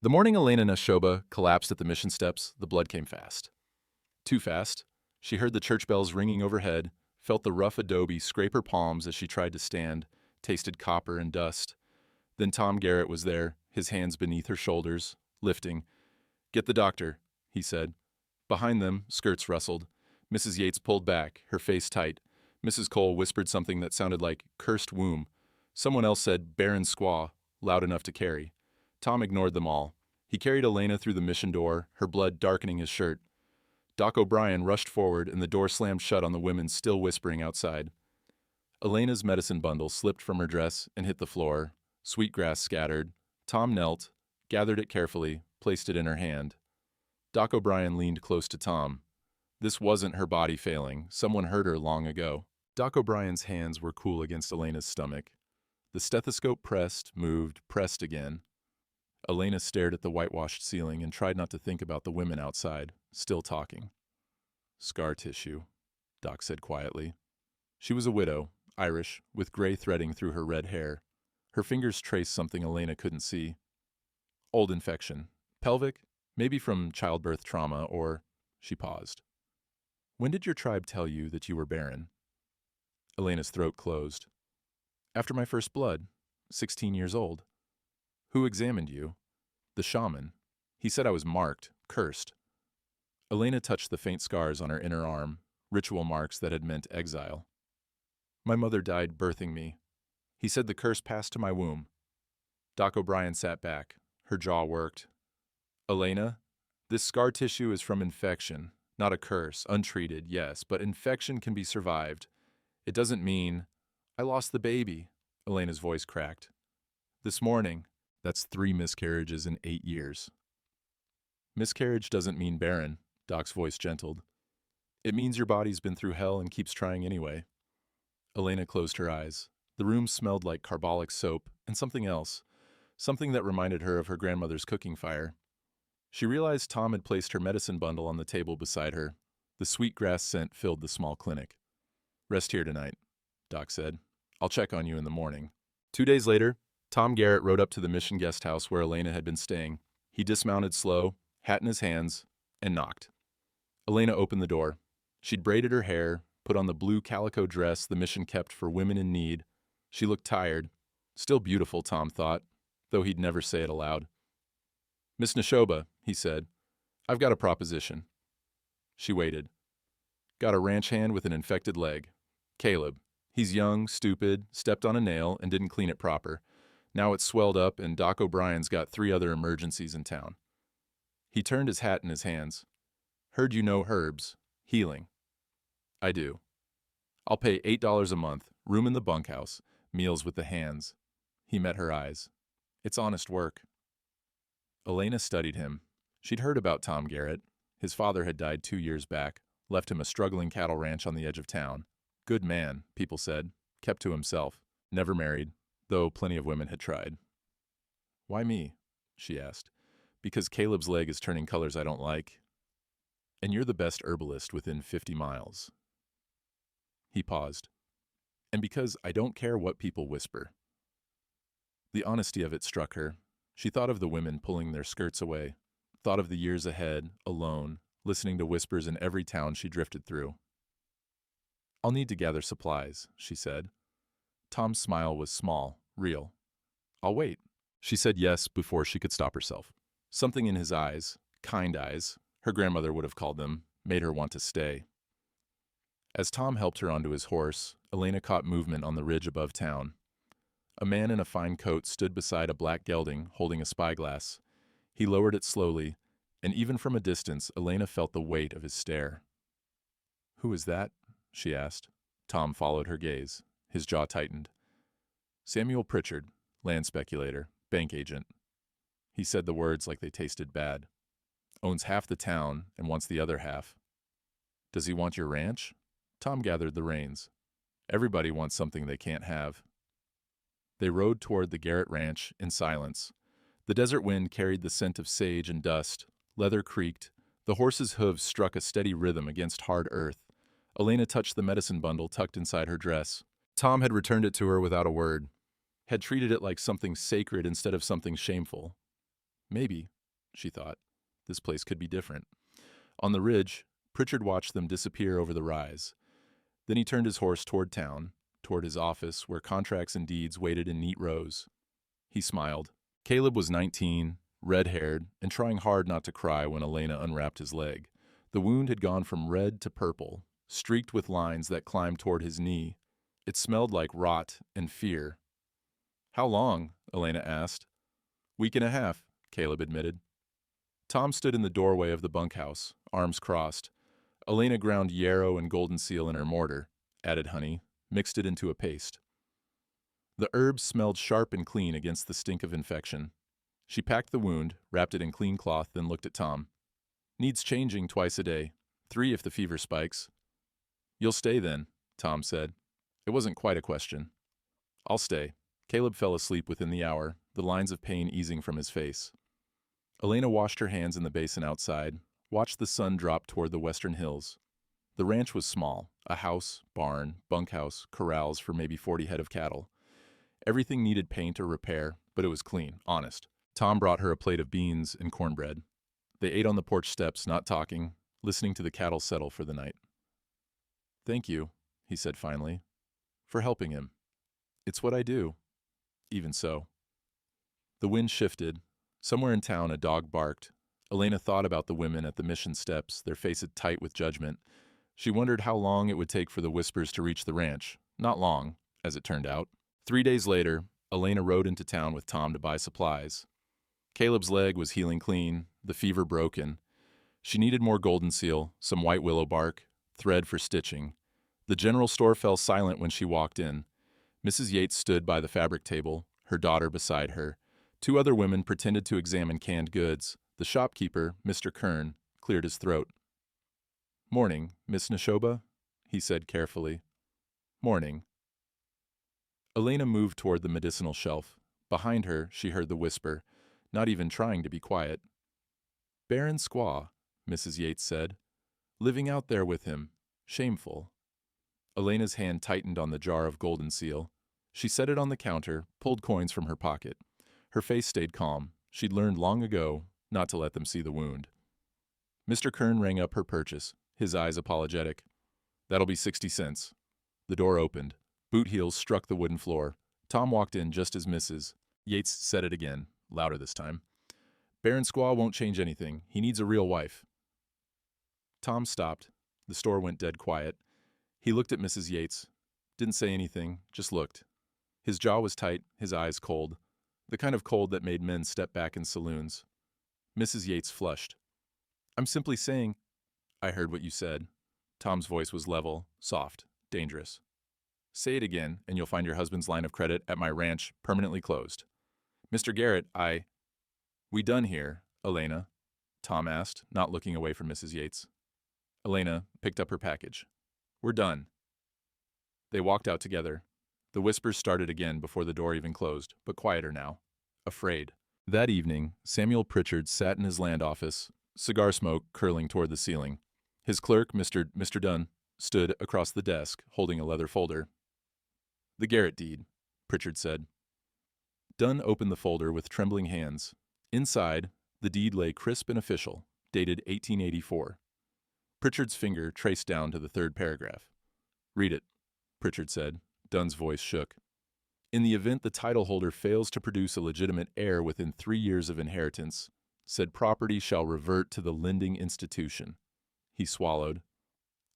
The morning Elena Neshoba collapsed at the mission steps, the blood came fast. Too fast. She heard the church bells ringing overhead, felt the rough adobe scrape her palms as she tried to stand, tasted copper and dust. Then Tom Garrett was there, his hands beneath her shoulders, lifting. "Get the doctor," he said. Behind them, skirts rustled. Mrs. Yates pulled back, her face tight. Mrs. Cole whispered something that sounded like "cursed womb." Someone else said "barren squaw," loud enough to carry. Tom ignored them all. He carried Elena through the mission door, her blood darkening his shirt. Doc O'Brien rushed forward and the door slammed shut on the women still whispering outside. Elena's medicine bundle slipped from her dress and hit the floor. Sweetgrass scattered. Tom knelt, gathered it carefully, placed it in her hand. Doc O'Brien leaned close to Tom. This wasn't her body failing. Someone hurt her long ago. Doc O'Brien's hands were cool against Elena's stomach. The stethoscope pressed, moved, pressed again. Elena stared at the whitewashed ceiling and tried not to think about the women outside, still talking. "Scar tissue," Doc said quietly. She was a widow, Irish, with gray threading through her red hair. Her fingers traced something Elena couldn't see. "Old infection. Pelvic? Maybe from childbirth trauma or—" She paused. "When did your tribe tell you that you were barren?" Elena's throat closed. "After my first blood, 16 years old." "Who examined you?" "The shaman. He said I was marked, cursed." Elena touched the faint scars on her inner arm, ritual marks that had meant exile. "My mother died birthing me. He said the curse passed to my womb." Doc O'Brien sat back. Her jaw worked. "Elena, this scar tissue is from infection, not a curse. Untreated, yes, but infection can be survived. It doesn't mean—" "I lost the baby," Elena's voice cracked. "This morning." "That's 3 miscarriages in 8 years." "Miscarriage doesn't mean barren," Doc's voice gentled. "It means your body's been through hell and keeps trying anyway." Elena closed her eyes. The room smelled like carbolic soap and something else, something that reminded her of her grandmother's cooking fire. She realized Tom had placed her medicine bundle on the table beside her. The sweetgrass scent filled the small clinic. "Rest here tonight," Doc said. "I'll check on you in the morning." 2 days later, Tom Garrett rode up to the mission guest house where Elena had been staying. He dismounted slow, hat in his hands, and knocked. Elena opened the door. She'd braided her hair, put on the blue calico dress the mission kept for women in need. She looked tired. Still beautiful, Tom thought, though he'd never say it aloud. "Miss Neshoba," he said, "I've got a proposition." She waited. "Got a ranch hand with an infected leg. Caleb. He's young, stupid, stepped on a nail, and didn't clean it proper. Now it's swelled up, and Doc O'Brien's got 3 other emergencies in town." He turned his hat in his hands. "Heard you know herbs. Healing." "I do. I'll pay $8 a month, room in the bunkhouse, meals with the hands." He met her eyes. "It's honest work." Elena studied him. She'd heard about Tom Garrett. His father had died 2 years back, left him a struggling cattle ranch on the edge of town. Good man, people said, kept to himself, never married, though plenty of women had tried. "Why me?" she asked. "Because Caleb's leg is turning colors I don't like. And you're the best herbalist within 50 miles. He paused. "And because I don't care what people whisper." The honesty of it struck her. She thought of the women pulling their skirts away, thought of the years ahead, alone, listening to whispers in every town she drifted through. "I'll need to gather supplies," she said. Tom's smile was small, real. "I'll wait." She said yes before she could stop herself. Something in his eyes, kind eyes, her grandmother would have called them, made her want to stay. As Tom helped her onto his horse, Elena caught movement on the ridge above town. A man in a fine coat stood beside a black gelding, holding a spyglass. He lowered it slowly, and even from a distance, Elena felt the weight of his stare. "Who is that?" she asked. Tom followed her gaze. His jaw tightened. "Samuel Pritchard, land speculator, bank agent." He said the words like they tasted bad. "Owns half the town and wants the other half." "Does he want your ranch?" Tom gathered the reins. "Everybody wants something they can't have." They rode toward the Garrett Ranch in silence. The desert wind carried the scent of sage and dust. Leather creaked. The horse's hooves struck a steady rhythm against hard earth. Elena touched the medicine bundle tucked inside her dress. Tom had returned it to her without a word, had treated it like something sacred instead of something shameful. Maybe, she thought, this place could be different. On the ridge, Pritchard watched them disappear over the rise. Then he turned his horse toward town, toward his office where contracts and deeds waited in neat rows. He smiled. Caleb was 19, red-haired, and trying hard not to cry when Elena unwrapped his leg. The wound had gone from red to purple, streaked with lines that climbed toward his knee. It smelled like rot and fear. "How long?" Elena asked. "Week and a half," Caleb admitted. Tom stood in the doorway of the bunkhouse, arms crossed. Elena ground yarrow and golden seal in her mortar, added honey, mixed it into a paste. The herbs smelled sharp and clean against the stink of infection. She packed the wound, wrapped it in clean cloth, then looked at Tom. "Needs changing twice a day, 3 if the fever spikes." "You'll stay then," Tom said. It wasn't quite a question. "I'll stay." Caleb fell asleep within the hour, the lines of pain easing from his face. Elena washed her hands in the basin outside, watched the sun drop toward the western hills. The ranch was small, a house, barn, bunkhouse, corrals for maybe 40 head of cattle. Everything needed paint or repair, but it was clean, honest. Tom brought her a plate of beans and cornbread. They ate on the porch steps, not talking, listening to the cattle settle for the night. "Thank you," he said finally, "for helping him. It's what I do." Even so. The wind shifted. Somewhere in town, a dog barked. Elena thought about the women at the mission steps, their faces tight with judgment. She wondered how long it would take for the whispers to reach the ranch. Not long, as it turned out. 3 days later, Elena rode into town with Tom to buy supplies. Caleb's leg was healing clean, the fever broken. She needed more golden seal, some white willow bark, thread for stitching. The general store fell silent when she walked in. Mrs. Yates stood by the fabric table, her daughter beside her. 2 other women pretended to examine canned goods. The shopkeeper, Mr. Kern, cleared his throat. "Morning, Miss Neshoba," he said carefully. "Morning." Elena moved toward the medicinal shelf. Behind her, she heard the whisper, not even trying to be quiet. "Barren squaw," Mrs. Yates said. "Living out there with him. Shameful." Elena's hand tightened on the jar of golden seal. She set it on the counter, pulled coins from her pocket. Her face stayed calm. She'd learned long ago not to let them see the wound. Mr. Kern rang up her purchase, his eyes apologetic. "That'll be 60 cents. The door opened. Boot heels struck the wooden floor. Tom walked in just as Mrs. Yates said it again, louder this time. "Barren squaw won't change anything. He needs a real wife." Tom stopped. The store went dead quiet. He looked at Mrs. Yates. Didn't say anything, just looked. His jaw was tight, his eyes cold. The kind of cold that made men step back in saloons. Mrs. Yates flushed. "I'm simply saying—" "I heard what you said." Tom's voice was level, soft, dangerous. "Say it again, and you'll find your husband's line of credit at my ranch permanently closed." "Mr. Garrett, We done here, Elena?" Tom asked, not looking away from Mrs. Yates. Elena picked up her package. "We're done." They walked out together. The whispers started again before the door even closed, but quieter now. Afraid. That evening, Samuel Pritchard sat in his land office, cigar smoke curling toward the ceiling. His clerk, Mr. Dunn, stood across the desk, holding a leather folder. "The Garrett deed," Pritchard said. Dunn opened the folder with trembling hands. Inside, the deed lay crisp and official, dated 1884. Pritchard's finger traced down to the 3rd paragraph. "Read it," Pritchard said. Dunn's voice shook. "In the event the title holder fails to produce a legitimate heir within 3 years of inheritance, said property shall revert to the lending institution." He swallowed.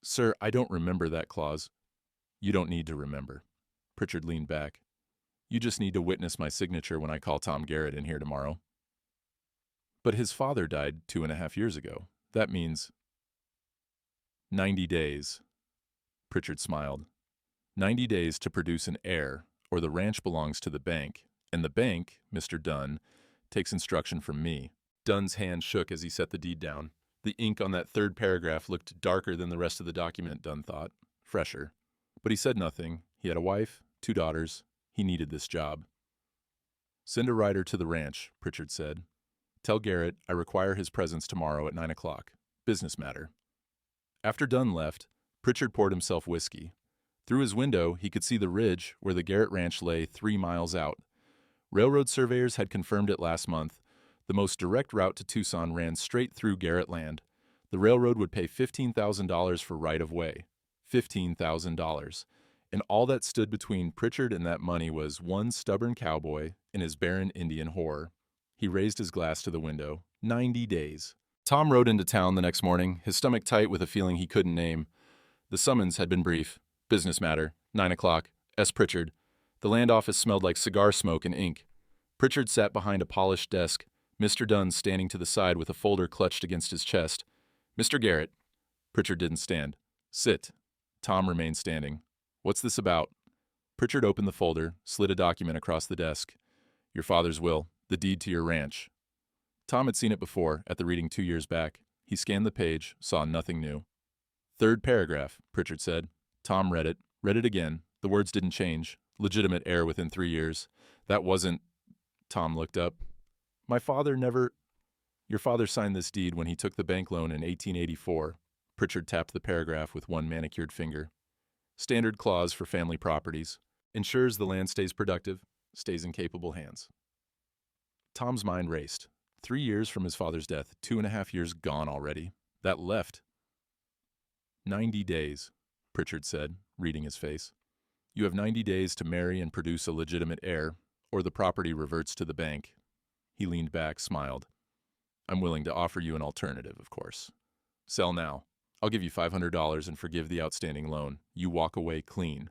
"Sir, I don't remember that clause." "You don't need to remember." Pritchard leaned back. "You just need to witness my signature when I call Tom Garrett in here tomorrow." "But his father died 2.5 years ago. That means—" 90 days. Pritchard smiled. 90 days to produce an heir, or the ranch belongs to the bank, and the bank, Mr. Dunn, takes instruction from me. Dunn's hand shook as he set the deed down. The ink on that 3rd paragraph looked darker than the rest of the document, Dunn thought. Fresher. But he said nothing. He had a wife, 2 daughters. He needed this job. "Send a rider to the ranch," Pritchard said. "Tell Garrett I require his presence tomorrow at 9 o'clock. Business matter." After Dunn left, Pritchard poured himself whiskey. Through his window, he could see the ridge where the Garrett ranch lay 3 miles out. Railroad surveyors had confirmed it last month. The most direct route to Tucson ran straight through Garrett land. The railroad would pay $15,000 for right-of-way. $15,000. And all that stood between Pritchard and that money was one stubborn cowboy and his barren Indian whore. He raised his glass to the window. 90 days. Tom rode into town the next morning, his stomach tight with a feeling he couldn't name. The summons had been brief. Business matter. 9 o'clock. S. Pritchard. The land office smelled like cigar smoke and ink. Pritchard sat behind a polished desk, Mr. Dunn standing to the side with a folder clutched against his chest. Mr. Garrett. Pritchard didn't stand. Sit. Tom remained standing. What's this about? Pritchard opened the folder, slid a document across the desk. Your father's will, the deed to your ranch. Tom had seen it before, at the reading 2 years back. He scanned the page, saw nothing new. Third paragraph, Pritchard said. Tom read it again. The words didn't change. Legitimate heir within 3 years. That wasn't... Tom looked up. My father never... Your father signed this deed when he took the bank loan in 1884. Pritchard tapped the paragraph with one manicured finger. Standard clause for family properties. Ensures the land stays productive, stays in capable hands. Tom's mind raced. 3 years from his father's death, 2.5 years gone already. That left. 90 days, Pritchard said, reading his face. You have 90 days to marry and produce a legitimate heir, or the property reverts to the bank. He leaned back, smiled. I'm willing to offer you an alternative, of course. Sell now. I'll give you $500 and forgive the outstanding loan. You walk away clean.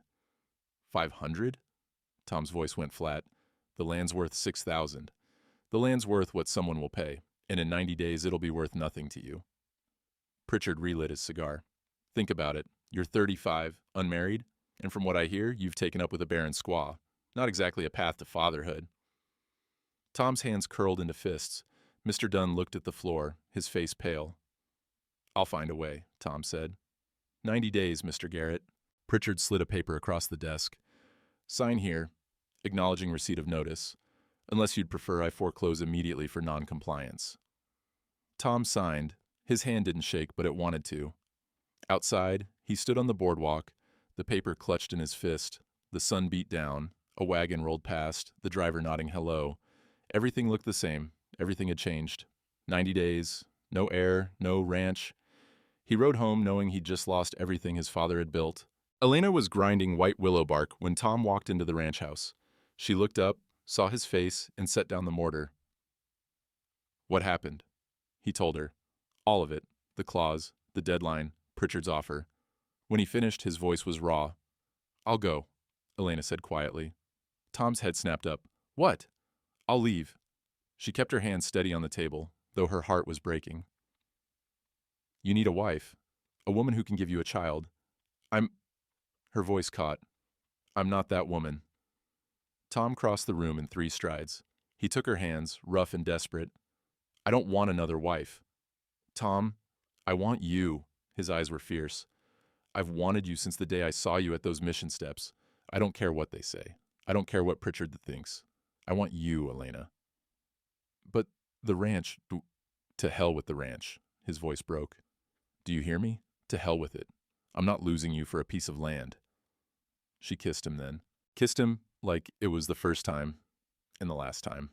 500? Tom's voice went flat. The land's worth 6,000. The land's worth what someone will pay, and in 90 days it'll be worth nothing to you. Pritchard relit his cigar. Think about it. You're 35, unmarried, and from what I hear, you've taken up with a barren squaw. Not exactly a path to fatherhood. Tom's hands curled into fists. Mr. Dunn looked at the floor, his face pale. I'll find a way, Tom said. 90 days, Mr. Garrett. Pritchard slid a paper across the desk. Sign here, acknowledging receipt of notice, unless you'd prefer I foreclose immediately for non-compliance. Tom signed. His hand didn't shake, but it wanted to. Outside, he stood on the boardwalk, the paper clutched in his fist. The sun beat down. A wagon rolled past, the driver nodding hello. Everything looked the same. Everything had changed. 90 days, no heir, no ranch. He rode home knowing he'd just lost everything his father had built. Elena was grinding white willow bark when Tom walked into the ranch house. She looked up, saw his face, and set down the mortar. What happened? He told her. All of it. The clause, the deadline, Pritchard's offer. When he finished, his voice was raw. I'll go, Elena said quietly. Tom's head snapped up. What? I'll leave. She kept her hand steady on the table, though her heart was breaking. You need a wife, a woman who can give you a child. Her voice caught. I'm not that woman. Tom crossed the room in 3 strides. He took her hands, rough and desperate. I don't want another wife. Tom, I want you. His eyes were fierce. I've wanted you since the day I saw you at those mission steps. I don't care what they say. I don't care what Pritchard thinks. I want you, Elena. But the ranch, to hell with the ranch. His voice broke. Do you hear me? To hell with it. I'm not losing you for a piece of land. She kissed him then. Kissed him like it was the first time and the last time.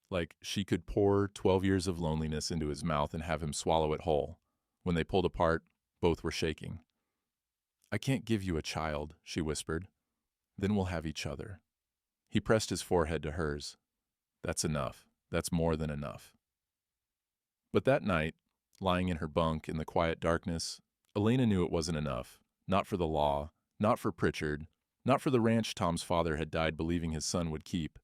Like she could pour 12 years of loneliness into his mouth and have him swallow it whole. When they pulled apart, both were shaking. I can't give you a child, she whispered. Then we'll have each other. He pressed his forehead to hers. That's enough. That's more than enough. But that night, lying in her bunk in the quiet darkness, Elena knew it wasn't enough. Not for the law, not for Pritchard, not for the ranch Tom's father had died believing his son would keep.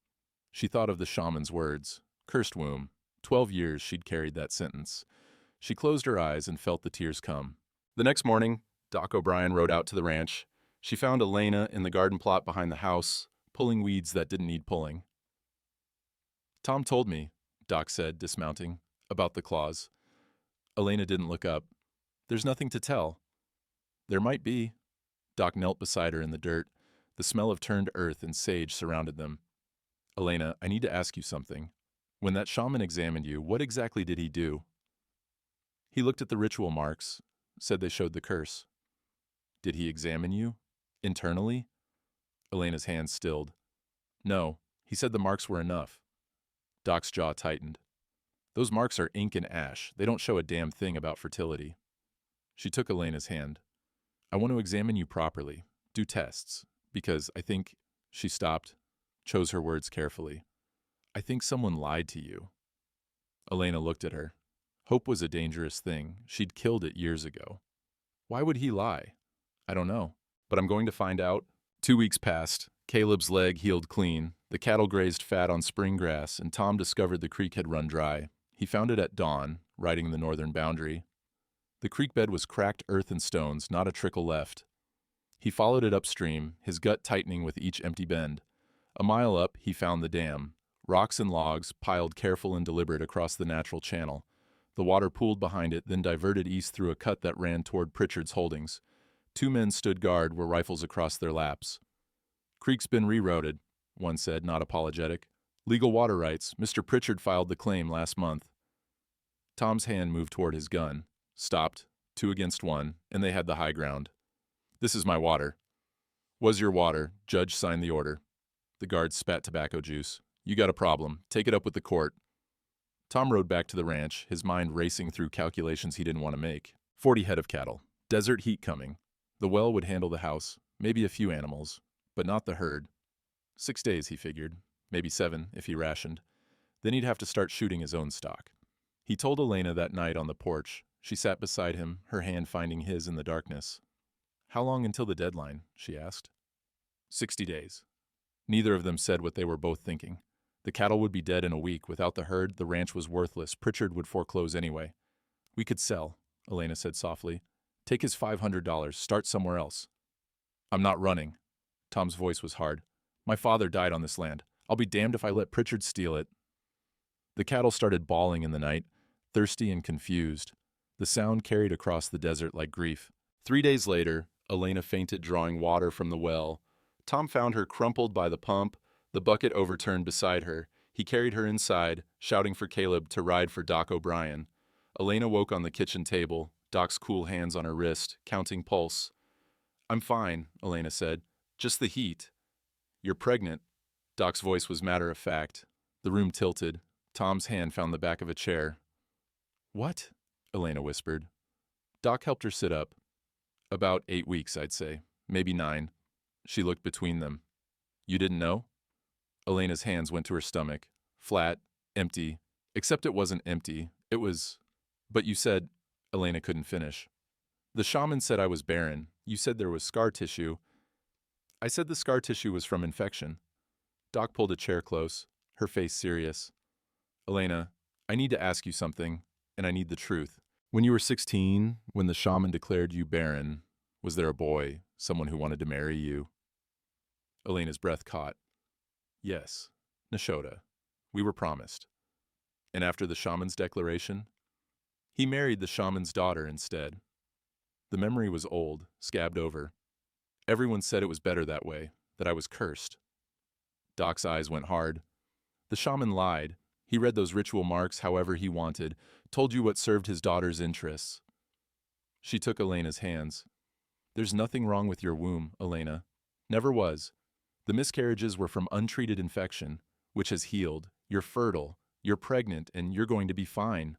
She thought of the shaman's words. Cursed womb. 12 years she'd carried that sentence. She closed her eyes and felt the tears come. The next morning, Doc O'Brien rode out to the ranch. She found Elena in the garden plot behind the house, pulling weeds that didn't need pulling. Tom told me, Doc said, dismounting, about the clause. Elena didn't look up. There's nothing to tell. There might be. Doc knelt beside her in the dirt. The smell of turned earth and sage surrounded them. Elena, I need to ask you something. When that shaman examined you, what exactly did he do? He looked at the ritual marks, said they showed the curse. Did he examine you? Internally? Elena's hands stilled. No, he said the marks were enough. Doc's jaw tightened. Those marks are ink and ash. They don't show a damn thing about fertility. She took Elena's hand. I want to examine you properly. Do tests. Because I think... She stopped, chose her words carefully. I think someone lied to you. Elena looked at her. Hope was a dangerous thing. She'd killed it years ago. Why would he lie? I don't know. But I'm going to find out. 2 weeks passed. Caleb's leg healed clean. The cattle grazed fat on spring grass, and Tom discovered the creek had run dry. He found it at dawn, riding the northern boundary. The creek bed was cracked earth and stones, not a trickle left. He followed it upstream, his gut tightening with each empty bend. A mile up, he found the dam. Rocks and logs, piled careful and deliberate across the natural channel. The water pooled behind it, then diverted east through a cut that ran toward Pritchard's holdings. 2 men stood guard, with rifles across their laps. Creek's been rerouted, one said, not apologetic. Legal water rights. Mr. Pritchard filed the claim last month. Tom's hand moved toward his gun, stopped, 2 against 1, and they had the high ground. This is my water. Was your water. Judge signed the order. The guard spat tobacco juice. You got a problem. Take it up with the court. Tom rode back to the ranch, his mind racing through calculations he didn't want to make. 40 head of cattle. Desert heat coming. The well would handle the house, maybe a few animals, but not the herd. 6 days, he figured. Maybe 7, if he rationed. Then he'd have to start shooting his own stock. He told Elena that night on the porch. She sat beside him, her hand finding his in the darkness. How long until the deadline? She asked. 60 days. Neither of them said what they were both thinking. The cattle would be dead in a week. Without the herd, the ranch was worthless. Pritchard would foreclose anyway. We could sell, Elena said softly. Take his $500. Start somewhere else. I'm not running. Tom's voice was hard. My father died on this land. I'll be damned if I let Pritchard steal it. The cattle started bawling in the night, thirsty and confused. The sound carried across the desert like grief. 3 days later, Elena fainted drawing water from the well. Tom found her crumpled by the pump, the bucket overturned beside her. He carried her inside, shouting for Caleb to ride for Doc O'Brien. Elena woke on the kitchen table, Doc's cool hands on her wrist, counting pulse. I'm fine, Elena said. Just the heat. You're pregnant. Doc's voice was matter-of-fact. The room tilted. Tom's hand found the back of a chair. What? Elena whispered. Doc helped her sit up. About 8 weeks, I'd say. Maybe 9. She looked between them. You didn't know? Elena's hands went to her stomach. Flat, empty. Except it wasn't empty. It was... But you said... Elena couldn't finish. The shaman said I was barren. You said there was scar tissue. I said the scar tissue was from infection. Doc pulled a chair close, her face serious. Elena, I need to ask you something, and I need the truth. When you were 16, when the shaman declared you barren, was there a boy, someone who wanted to marry you? Elena's breath caught. Yes, Nashota. We were promised. And after the shaman's declaration? He married the shaman's daughter instead. The memory was old, scabbed over. Everyone said it was better that way, that I was cursed. Doc's eyes went hard. The shaman lied. He read those ritual marks however he wanted, told you what served his daughter's interests. She took Elena's hands. There's nothing wrong with your womb, Elena. Never was. The miscarriages were from untreated infection, which has healed. You're fertile. You're pregnant, and you're going to be fine.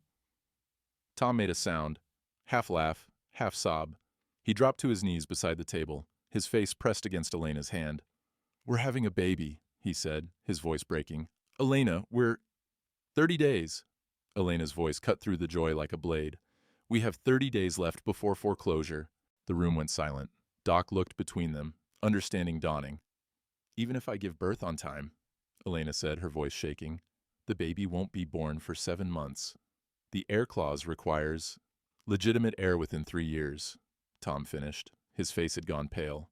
Tom made a sound, half laugh, half sob. He dropped to his knees beside the table, his face pressed against Elena's hand. We're having a baby, he said, his voice breaking. Elena, we're... 30 days. Elena's voice cut through the joy like a blade. We have 30 days left before foreclosure. The room went silent. Doc looked between them, understanding dawning. Even if I give birth on time, Elena said, her voice shaking, the baby won't be born for 7 months. The heir clause requires legitimate heir within 3 years, Tom finished. His face had gone pale.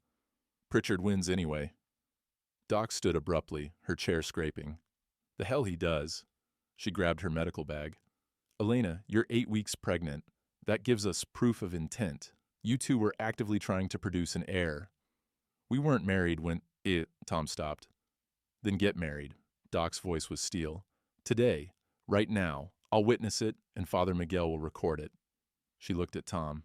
Pritchard wins anyway. Doc stood abruptly, her chair scraping. The hell he does. She grabbed her medical bag. Elena, you're 8 weeks pregnant. That gives us proof of intent. You two were actively trying to produce an heir. We weren't married when Tom stopped. Then get married. Doc's voice was steel. Today, right now, I'll witness it, and Father Miguel will record it. She looked at Tom.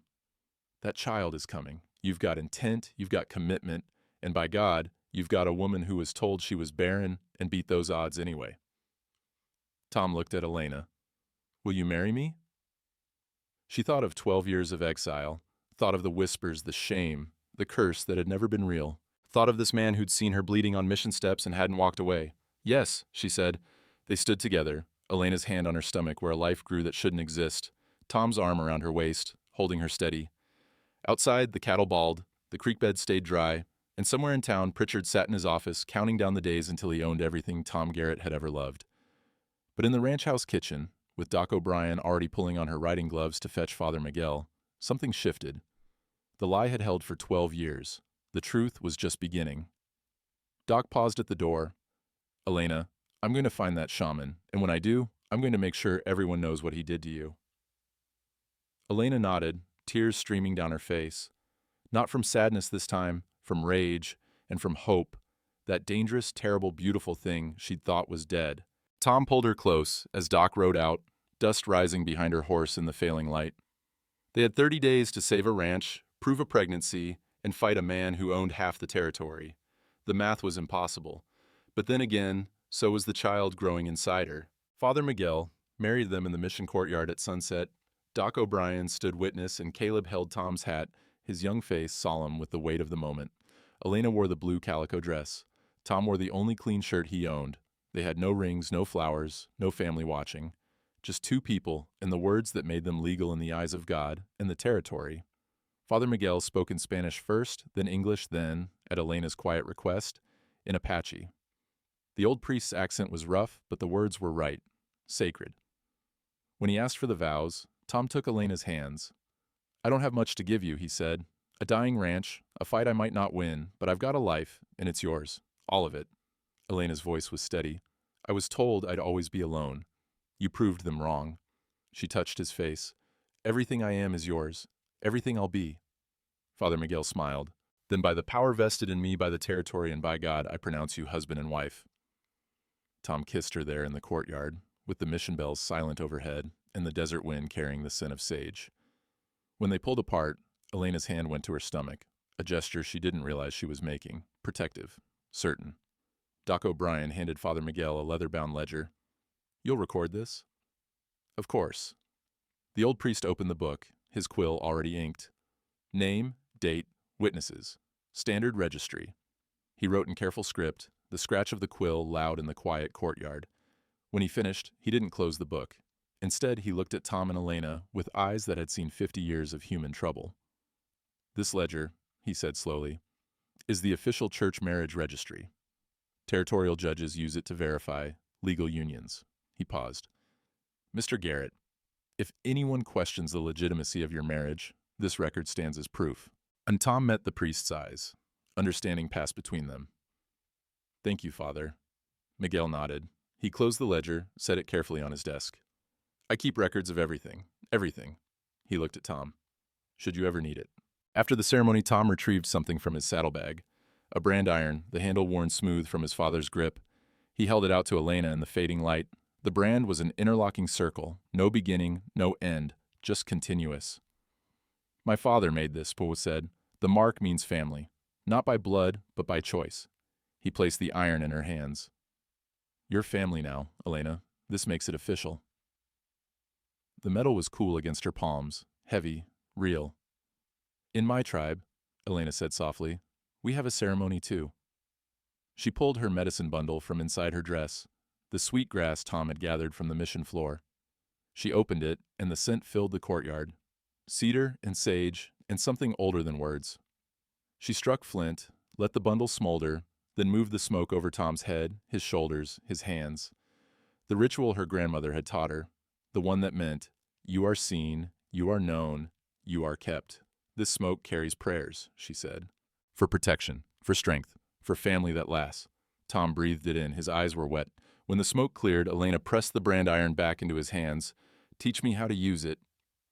That child is coming. You've got intent, you've got commitment, and by God, you've got a woman who was told she was barren and beat those odds anyway. Tom looked at Elena. Will you marry me? She thought of 12 years of exile, thought of the whispers, the shame, the curse that had never been real, thought of this man who'd seen her bleeding on mission steps and hadn't walked away. Yes, she said. They stood together, Elena's hand on her stomach where a life grew that shouldn't exist, Tom's arm around her waist, holding her steady. Outside, the cattle bawled, the creek bed stayed dry, and somewhere in town, Pritchard sat in his office, counting down the days until he owned everything Tom Garrett had ever loved. But in the ranch house kitchen, with Doc O'Brien already pulling on her riding gloves to fetch Father Miguel, something shifted. The lie had held for 12 years. The truth was just beginning. Doc paused at the door. Elena, I'm going to find that shaman, and when I do, I'm going to make sure everyone knows what he did to you. Elena nodded, tears streaming down her face. Not from sadness this time, from rage and from hope, that dangerous, terrible, beautiful thing she'd thought was dead. Tom pulled her close as Doc rode out, dust rising behind her horse in the failing light. They had 30 days to save a ranch, prove a pregnancy, and fight a man who owned half the territory. The math was impossible. But then again, so was the child growing inside her. Father Miguel married them in the mission courtyard at sunset. Doc O'Brien stood witness, and Caleb held Tom's hat, his young face solemn with the weight of the moment. Elena wore the blue calico dress. Tom wore the only clean shirt he owned. They had no rings, no flowers, no family watching. Just two people and the words that made them legal in the eyes of God and the territory. Father Miguel spoke in Spanish first, then English, then, at Elena's quiet request, in Apache. The old priest's accent was rough, but the words were right, sacred. When he asked for the vows, Tom took Elena's hands. I don't have much to give you, he said. A dying ranch, a fight I might not win, but I've got a life, and it's yours. All of it. Elena's voice was steady. I was told I'd always be alone. You proved them wrong. She touched his face. Everything I am is yours. Everything I'll be. Father Miguel smiled. Then by the power vested in me by the territory and by God, I pronounce you husband and wife. Tom kissed her there in the courtyard, with the mission bells silent overhead and the desert wind carrying the scent of sage. When they pulled apart, Elena's hand went to her stomach, a gesture she didn't realize she was making, protective, certain. Doc O'Brien handed Father Miguel a leather-bound ledger. You'll record this? Of course. The old priest opened the book, his quill already inked. Name, date, witnesses. Standard registry. He wrote in careful script, the scratch of the quill loud in the quiet courtyard. When he finished, he didn't close the book. Instead, he looked at Tom and Elena with eyes that had seen 50 years of human trouble. This ledger, he said slowly, is the official church marriage registry. Territorial judges use it to verify legal unions. He paused. Mr. Garrett, if anyone questions the legitimacy of your marriage, this record stands as proof. And Tom met the priest's eyes. Understanding passed between them. Thank you, Father. Miguel nodded. He closed the ledger, set it carefully on his desk. I keep records of everything. Everything. He looked at Tom. Should you ever need it. After the ceremony, Tom retrieved something from his saddlebag. A brand iron, the handle worn smooth from his father's grip. He held it out to Elena in the fading light. The brand was an interlocking circle, no beginning, no end, just continuous. My father made this, Poe said. The mark means family, not by blood, but by choice. He placed the iron in her hands. You're family now, Elena. This makes it official. The metal was cool against her palms, heavy, real. In my tribe, Elena said softly, we have a ceremony too. She pulled her medicine bundle from inside her dress, the sweet grass Tom had gathered from the mission floor. She opened it, and the scent filled the courtyard. Cedar and sage and something older than words. She struck flint, let the bundle smolder, then moved the smoke over Tom's head, his shoulders, his hands. The ritual her grandmother had taught her, the one that meant, you are seen, you are known, you are kept. This smoke carries prayers, she said. For protection, for strength, for family that lasts. Tom breathed it in, his eyes were wet. When the smoke cleared, Elena pressed the brand iron back into his hands. Teach me how to use it.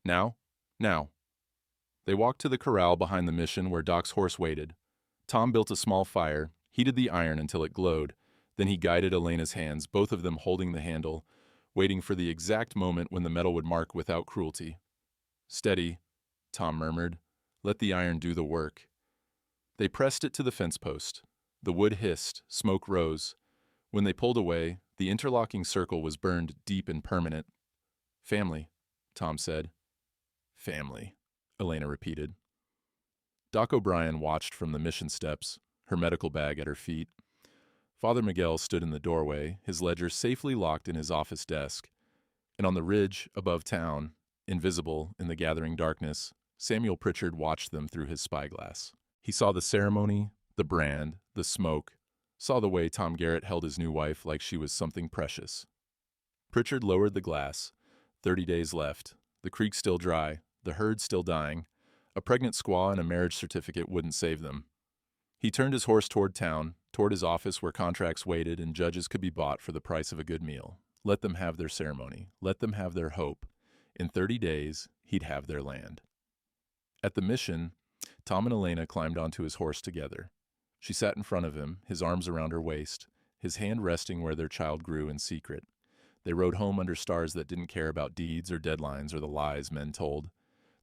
Now? Now. They walked to the corral behind the mission where Doc's horse waited. Tom built a small fire, heated the iron until it glowed. Then he guided Elena's hands, both of them holding the handle, waiting for the exact moment when the metal would mark without cruelty. Steady, Tom murmured. Let the iron do the work. They pressed it to the fence post. The wood hissed, smoke rose. When they pulled away, the interlocking circle was burned deep and permanent. Family, Tom said. Family, Elena repeated. Doc O'Brien watched from the mission steps, her medical bag at her feet. Father Miguel stood in the doorway, his ledger safely locked in his office desk. And on the ridge above town, invisible in the gathering darkness, Samuel Pritchard watched them through his spyglass. He saw the ceremony, the brand, the smoke, saw the way Tom Garrett held his new wife like she was something precious. Pritchard lowered the glass. 30 days left. The creek still dry, the herd still dying. A pregnant squaw and a marriage certificate wouldn't save them. He turned his horse toward town, toward his office where contracts waited and judges could be bought for the price of a good meal. Let them have their ceremony. Let them have their hope. In 30 days, he'd have their land. At the mission, Tom and Elena climbed onto his horse together. She sat in front of him, his arms around her waist, his hand resting where their child grew in secret. They rode home under stars that didn't care about deeds or deadlines or the lies men told.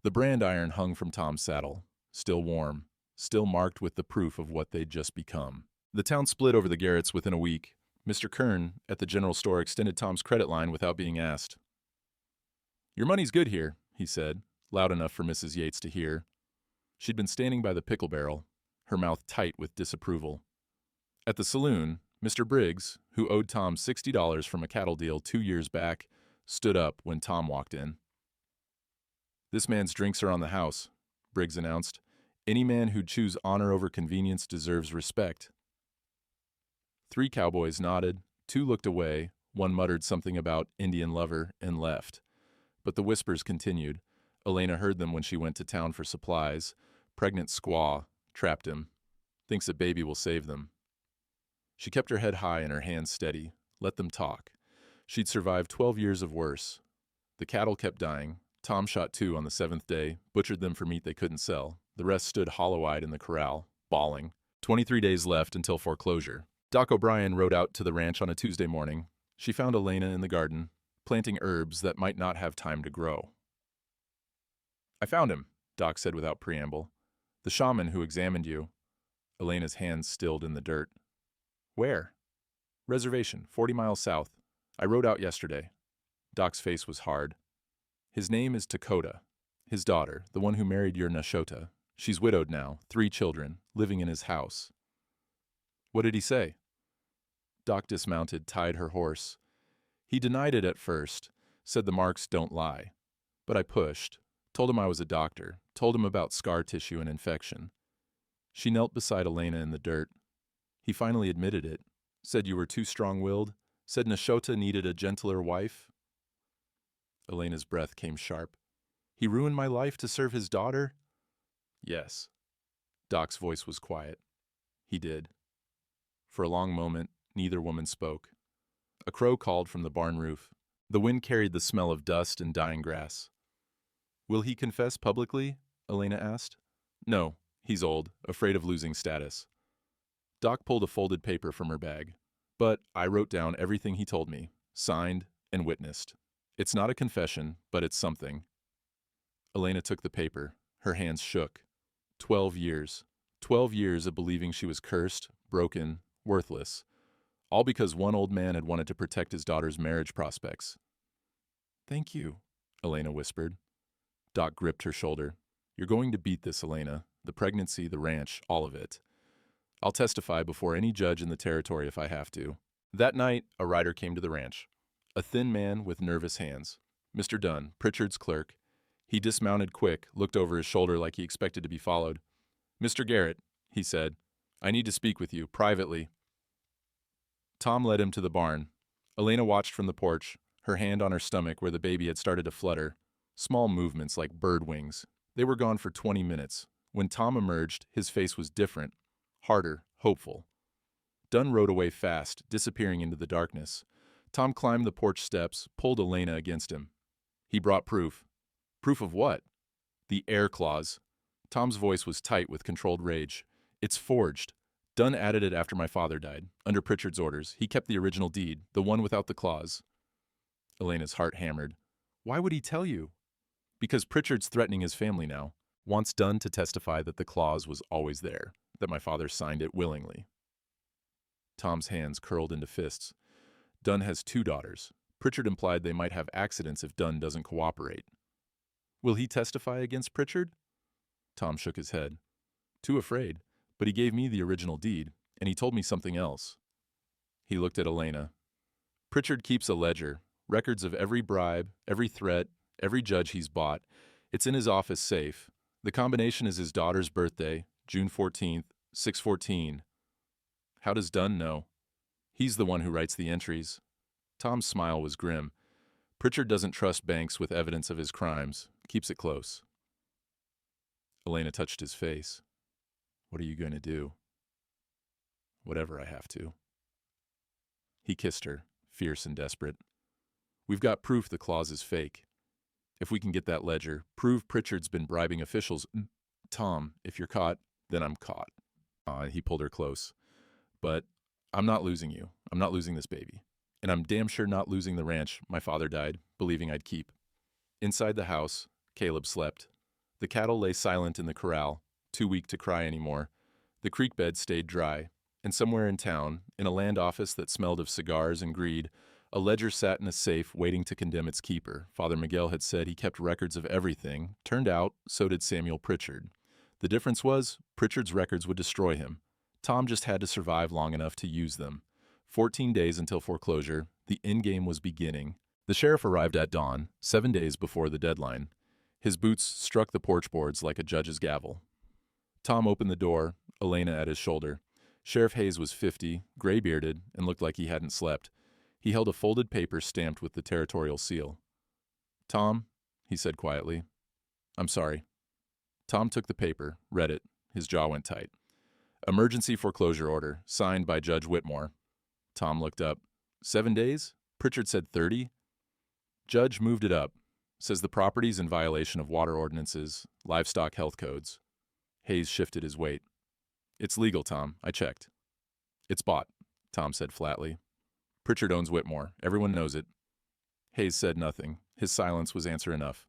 The brand iron hung from Tom's saddle, still warm, still marked with the proof of what they'd just become. The town split over the Garretts within a week. Mr. Kern, at the general store, extended Tom's credit line without being asked. "Your money's good here," he said, loud enough for Mrs. Yates to hear. She'd been standing by the pickle barrel, her mouth tight with disapproval. At the saloon, Mr. Briggs, who owed Tom $60 from a cattle deal 2 years back, stood up when Tom walked in. "This man's drinks are on the house," Briggs announced. "Any man who'd choose honor over convenience deserves respect." 3 cowboys nodded, 2 looked away, 1 muttered something about Indian lover and left. But the whispers continued. Elena heard them when she went to town for supplies. Pregnant squaw, trapped him. Thinks a baby will save them. She kept her head high and her hands steady. Let them talk. She'd survived 12 years of worse. The cattle kept dying. Tom shot 2 on the 7th day, butchered them for meat they couldn't sell. The rest stood hollow-eyed in the corral, bawling. 23 days left until foreclosure. Doc O'Brien rode out to the ranch on a Tuesday morning. She found Elena in the garden, planting herbs that might not have time to grow. "I found him," Doc said without preamble. "The shaman who examined you." Elena's hands stilled in the dirt. "Where?" "Reservation, 40 miles south. I rode out yesterday." Doc's face was hard. "His name is Dakota. His daughter, the one who married your Nashota. She's widowed now, 3 children, living in his house." "What did he say?" Doc dismounted, tied her horse. "He denied it at first, said the marks don't lie. But I pushed, told him I was a doctor, told him about scar tissue and infection." She knelt beside Elena in the dirt. "He finally admitted it, said you were too strong-willed, said Nashota needed a gentler wife." Elena's breath came sharp. "He ruined my life to serve his daughter?" "Yes." Doc's voice was quiet. "He did." For a long moment, neither woman spoke. A crow called from the barn roof. The wind carried the smell of dust and dying grass. "Will he confess publicly?" Elena asked. "No, he's old, afraid of losing status." Doc pulled a folded paper from her bag. "But I wrote down everything he told me, signed and witnessed. It's not a confession, but it's something." Elena took the paper. Her hands shook. 12 years. 12 years of believing she was cursed, broken, worthless. All because one old man had wanted to protect his daughter's marriage prospects. "Thank you," Elena whispered. Doc gripped her shoulder. "You're going to beat this, Elena. The pregnancy, the ranch, all of it. I'll testify before any judge in the territory if I have to." That night, a rider came to the ranch. A thin man with nervous hands. Mr. Dunn, Pritchard's clerk. He dismounted quick, looked over his shoulder like he expected to be followed. "Mr. Garrett," he said, "I need to speak with you, privately." Tom led him to the barn. Elena watched from the porch, her hand on her stomach where the baby had started to flutter. Small movements like bird wings. They were gone for 20 minutes. When Tom emerged, his face was different, harder, hopeful. Dunn rode away fast, disappearing into the darkness. Tom climbed the porch steps, pulled Elena against him. He brought proof. Proof of what? The heir clause. Tom's voice was tight with controlled rage. "It's forged. Dunn added it after my father died, under Pritchard's orders. He kept the original deed, the one without the clause." Elena's heart hammered. "Why would he tell you?" "Because Pritchard's threatening his family now. Wants Dunn to testify that the clause was always there, that my father signed it willingly." Tom's hands curled into fists. "Dunn has 2 daughters, Pritchard implied they might have accidents if Dunn doesn't cooperate. Will he testify against Pritchard? Tom shook his head. Too afraid, but he gave me the original deed, and he told me something else. He looked at Elena. Pritchard keeps a ledger, records of every bribe, every threat, every judge he's bought. It's in his office safe. The combination is his daughter's birthday, June 14th, 6:14. How does Dunn know? He's the one who writes the entries. Tom's smile was grim. Pritchard doesn't trust banks with evidence of his crimes, keeps it close. Elena touched his face. What are you going to do? Whatever I have to. He kissed her, fierce and desperate. We've got proof the clause is fake. If we can get that ledger, prove Pritchard's been bribing officials. Tom, if you're caught, then I'm caught. He pulled her close. But I'm not losing you. I'm not losing this baby. And I'm damn sure not losing the ranch my father died, believing I'd keep. Inside the house, Caleb slept. The cattle lay silent in the corral, too weak to cry anymore. The creek bed stayed dry. And somewhere in town, in a land office that smelled of cigars and greed, a ledger sat in a safe waiting to condemn its keeper. Father Miguel had said he kept records of everything. Turned out, so did Samuel Pritchard. The difference was, Pritchard's records would destroy him. Tom just had to survive long enough to use them. 14 days until foreclosure, the endgame was beginning. The sheriff arrived at dawn, 7 days before the deadline. His boots struck the porch boards like a judge's gavel. Tom opened the door, Elena at his shoulder. Sheriff Hayes was 50, gray-bearded, and looked like he hadn't slept. He held a folded paper stamped with the territorial seal. Tom, he said quietly. I'm sorry. Tom took the paper, read it. His jaw went tight. Emergency foreclosure order, signed by Judge Whitmore. Tom looked up. 7 days? Pritchard said 30. Judge moved it up. Says the property's in violation of water ordinances, livestock health codes. Hayes shifted his weight. It's legal, Tom. I checked. It's bought, Tom said flatly. Pritchard owns Whitmore. Everyone knows it. Hayes said nothing. His silence was answer enough.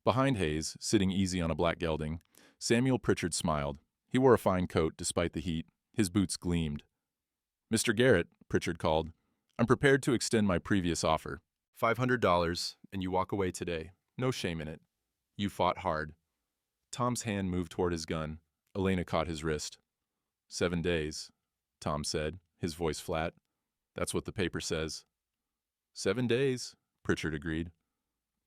Behind Hayes, sitting easy on a black gelding, Samuel Pritchard smiled. He wore a fine coat despite the heat. His boots gleamed. Mr. Garrett, Pritchard called, I'm prepared to extend my previous offer. $500, and you walk away today. No shame in it. You fought hard. Tom's hand moved toward his gun. Elena caught his wrist. 7 days, Tom said, his voice flat. That's what the paper says. 7 days, Pritchard agreed.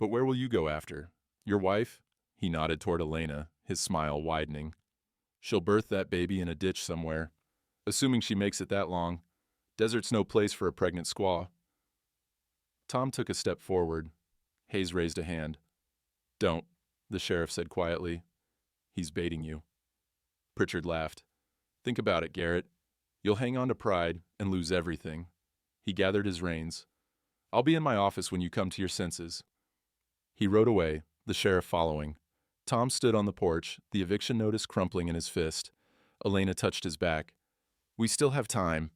But where will you go after? Your wife? He nodded toward Elena, his smile widening. She'll birth that baby in a ditch somewhere. Assuming she makes it that long. Desert's no place for a pregnant squaw. Tom took a step forward. Hayes raised a hand. Don't, the sheriff said quietly. He's baiting you. Pritchard laughed. Think about it, Garrett. You'll hang on to pride and lose everything. He gathered his reins. I'll be in my office when you come to your senses. He rode away, the sheriff following. Tom stood on the porch, the eviction notice crumpling in his fist. Elena touched his back. We still have time.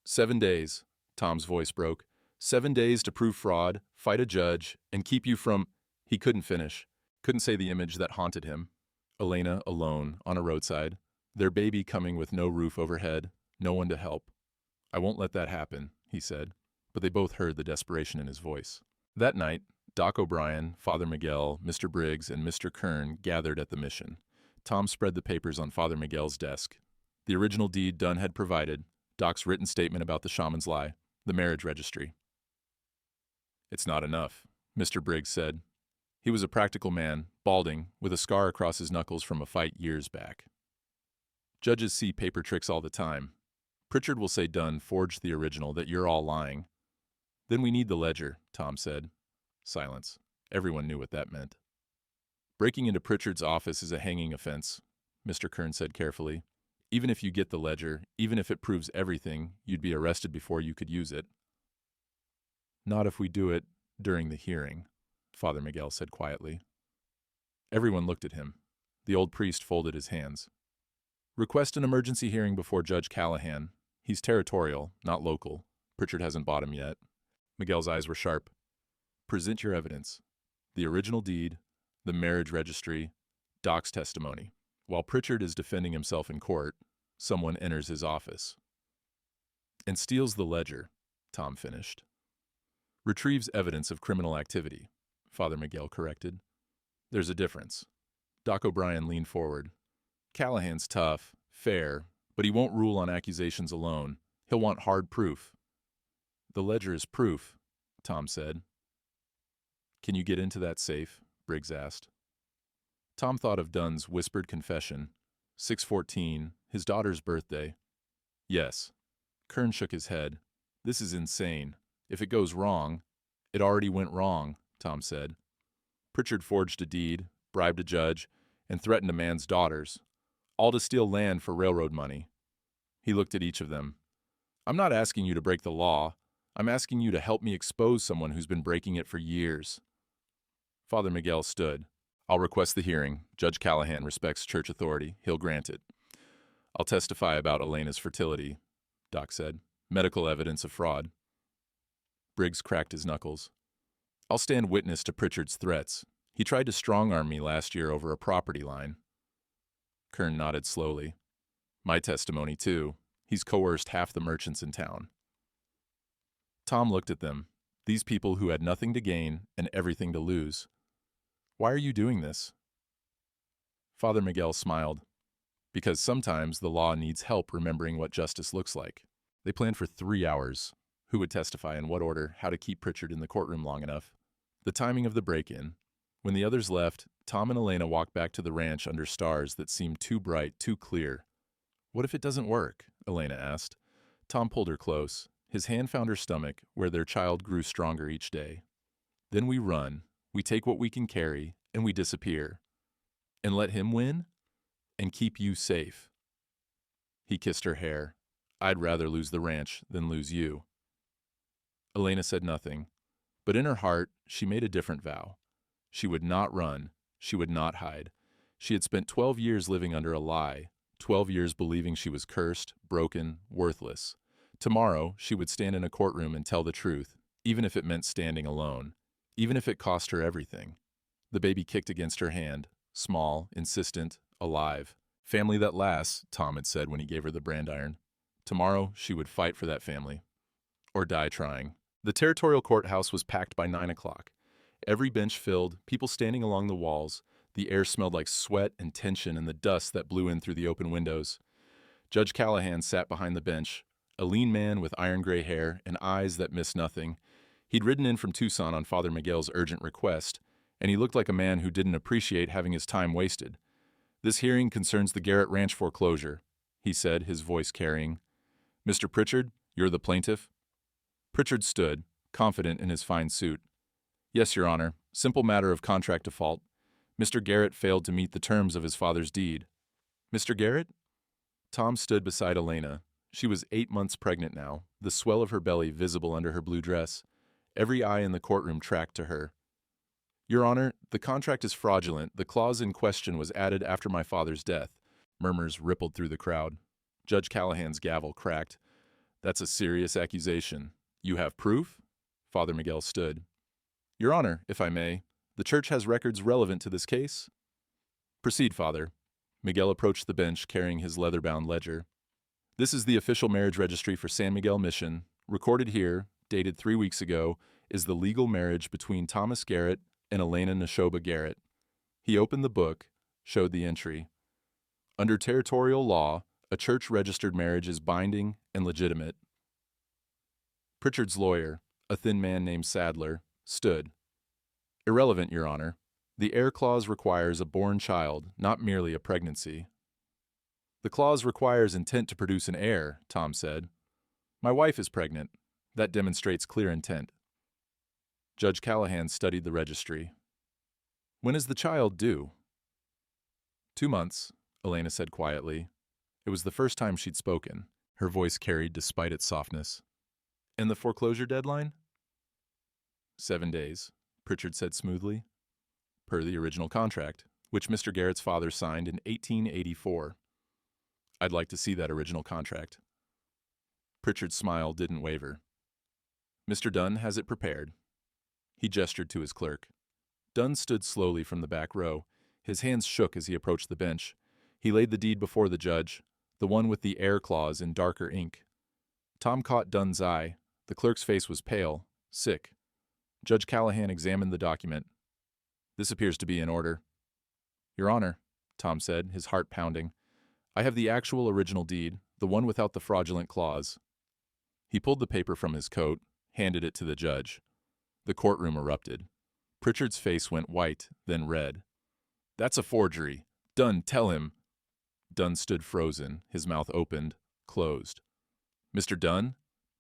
7 days, Tom's voice broke. 7 days to prove fraud, fight a judge, and keep you from... He couldn't finish. Couldn't say the image that haunted him. Elena alone, on a roadside. Their baby coming with no roof overhead, no one to help. I won't let that happen, he said, but they both heard the desperation in his voice. That night, Doc O'Brien, Father Miguel, Mr. Briggs, and Mr. Kern gathered at the mission. Tom spread the papers on Father Miguel's desk. The original deed Dunn had provided, Doc's written statement about the shaman's lie, the marriage registry. It's not enough, Mr. Briggs said. He was a practical man, balding, with a scar across his knuckles from a fight years back. Judges see paper tricks all the time. Pritchard will say Dunn forged the original, that you're all lying. Then we need the ledger, Tom said. Silence. Everyone knew what that meant. Breaking into Pritchard's office is a hanging offense, Mr. Kern said carefully. Even if you get the ledger, even if it proves everything, you'd be arrested before you could use it. Not if we do it during the hearing, Father Miguel said quietly. Everyone looked at him. The old priest folded his hands. Request an emergency hearing before Judge Callahan. He's territorial, not local. Pritchard hasn't bought him yet. Miguel's eyes were sharp. Present your evidence. The original deed, the marriage registry, Doc's testimony. While Pritchard is defending himself in court, someone enters his office. And steals the ledger, Tom finished. Retrieves evidence of criminal activity, Father Miguel corrected. There's a difference. Doc O'Brien leaned forward. Callahan's tough, fair, but he won't rule on accusations alone. He'll want hard proof. The ledger is proof, Tom said. Can you get into that safe? Briggs asked. Tom thought of Dunn's whispered confession. 6/14, his daughter's birthday. Yes. Kern shook his head. This is insane. If it goes wrong, it already went wrong, Tom said. Pritchard forged a deed, bribed a judge, and threatened a man's daughters, all to steal land for railroad money. He looked at each of them. I'm not asking you to break the law. I'm asking you to help me expose someone who's been breaking it for years. Father Miguel stood. I'll request the hearing. Judge Callahan respects church authority. He'll grant it. I'll testify about Elena's fertility, Doc said. Medical evidence of fraud. Briggs cracked his knuckles. I'll stand witness to Pritchard's threats. He tried to strong-arm me last year over a property line. Kern nodded slowly. My testimony, too. He's coerced half the merchants in town. Tom looked at them, these people who had nothing to gain and everything to lose. Why are you doing this? Father Miguel smiled. Because sometimes the law needs help remembering what justice looks like. They planned for 3 hours. Who would testify in what order, how to keep Pritchard in the courtroom long enough. The timing of the break-in. When the others left, Tom and Elena walked back to the ranch under stars that seemed too bright, too clear. What if it doesn't work? Elena asked. Tom pulled her close. His hand found her stomach, where their child grew stronger each day. Then we run, we take what we can carry, and we disappear. And let him win? And keep you safe. He kissed her hair. I'd rather lose the ranch than lose you. Elena said nothing, but in her heart, she made a different vow. She would not run. She would not hide. She had spent 12 years living under a lie, 12 years believing she was cursed, broken, worthless. Tomorrow, she would stand in a courtroom and tell the truth, even if it meant standing alone, even if it cost her everything. The baby kicked against her hand, small, insistent, alive. Family that lasts, Tom had said when he gave her the brand iron. Tomorrow, she would fight for that family. Or die trying. The territorial courthouse was packed by 9 o'clock. Every bench filled, people standing along the walls. The air smelled like sweat and tension and the dust that blew in through the open windows. Judge Callahan sat behind the bench, a lean man with iron-gray hair and eyes that missed nothing. He'd ridden in from Tucson on Father Miguel's urgent request, and he looked like a man who didn't appreciate having his time wasted. This hearing concerns the Garrett Ranch foreclosure, he said, his voice carrying. Mr. Pritchard, you're the plaintiff? Pritchard stood, confident in his fine suit. Yes, Your Honor. Simple matter of contract default. Mr. Garrett failed to meet the terms of his father's deed. Mr. Garrett? Tom stood beside Elena. She was 8 months pregnant now, the swell of her belly visible under her blue dress. Every eye in the courtroom tracked to her. Your Honor, the contract is fraudulent. The clause in question was added after my father's death. Murmurs rippled through the crowd. Judge Callahan's gavel cracked. That's a serious accusation. You have proof? Father Miguel stood. Your Honor, if I may, the church has records relevant to this case. Proceed, Father. Miguel approached the bench carrying his leather-bound ledger. This is the official marriage registry for San Miguel Mission. Recorded here, dated 3 weeks ago, is the legal marriage between Thomas Garrett and Elena Neshoba Garrett. He opened the book, showed the entry. Under territorial law, a church-registered marriage is binding and legitimate. Pritchard's lawyer, a thin man named Sadler, stood. Irrelevant, Your Honor. The heir clause requires a born child, not merely a pregnancy. The clause requires intent to produce an heir, Tom said. My wife is pregnant. That demonstrates clear intent. Judge Callahan studied the registry. When is the child due? 2 months, Elena said quietly. It was the first time she'd spoken. Her voice carried despite its softness. And the foreclosure deadline? 7 days, Pritchard said smoothly. Per the original contract, which Mr. Garrett's father signed in 1884. I'd like to see that original contract. Pritchard's smile didn't waver. Mr. Dunn has it prepared. He gestured to his clerk. Dunn stood slowly from the back row. His hands shook as he approached the bench. He laid the deed before the judge, the one with the heir clause in darker ink. Tom caught Dunn's eye. The clerk's face was pale, sick. Judge Callahan examined the document. This appears to be in order. Your Honor, Tom said, his heart pounding. I have the actual original deed, the one without the fraudulent clause. He pulled the paper from his coat, handed it to the judge. The courtroom erupted. Pritchard's face went white, then red. That's a forgery. Dunn, tell him. Dunn stood frozen, his mouth opened, closed. Mr. Dunn?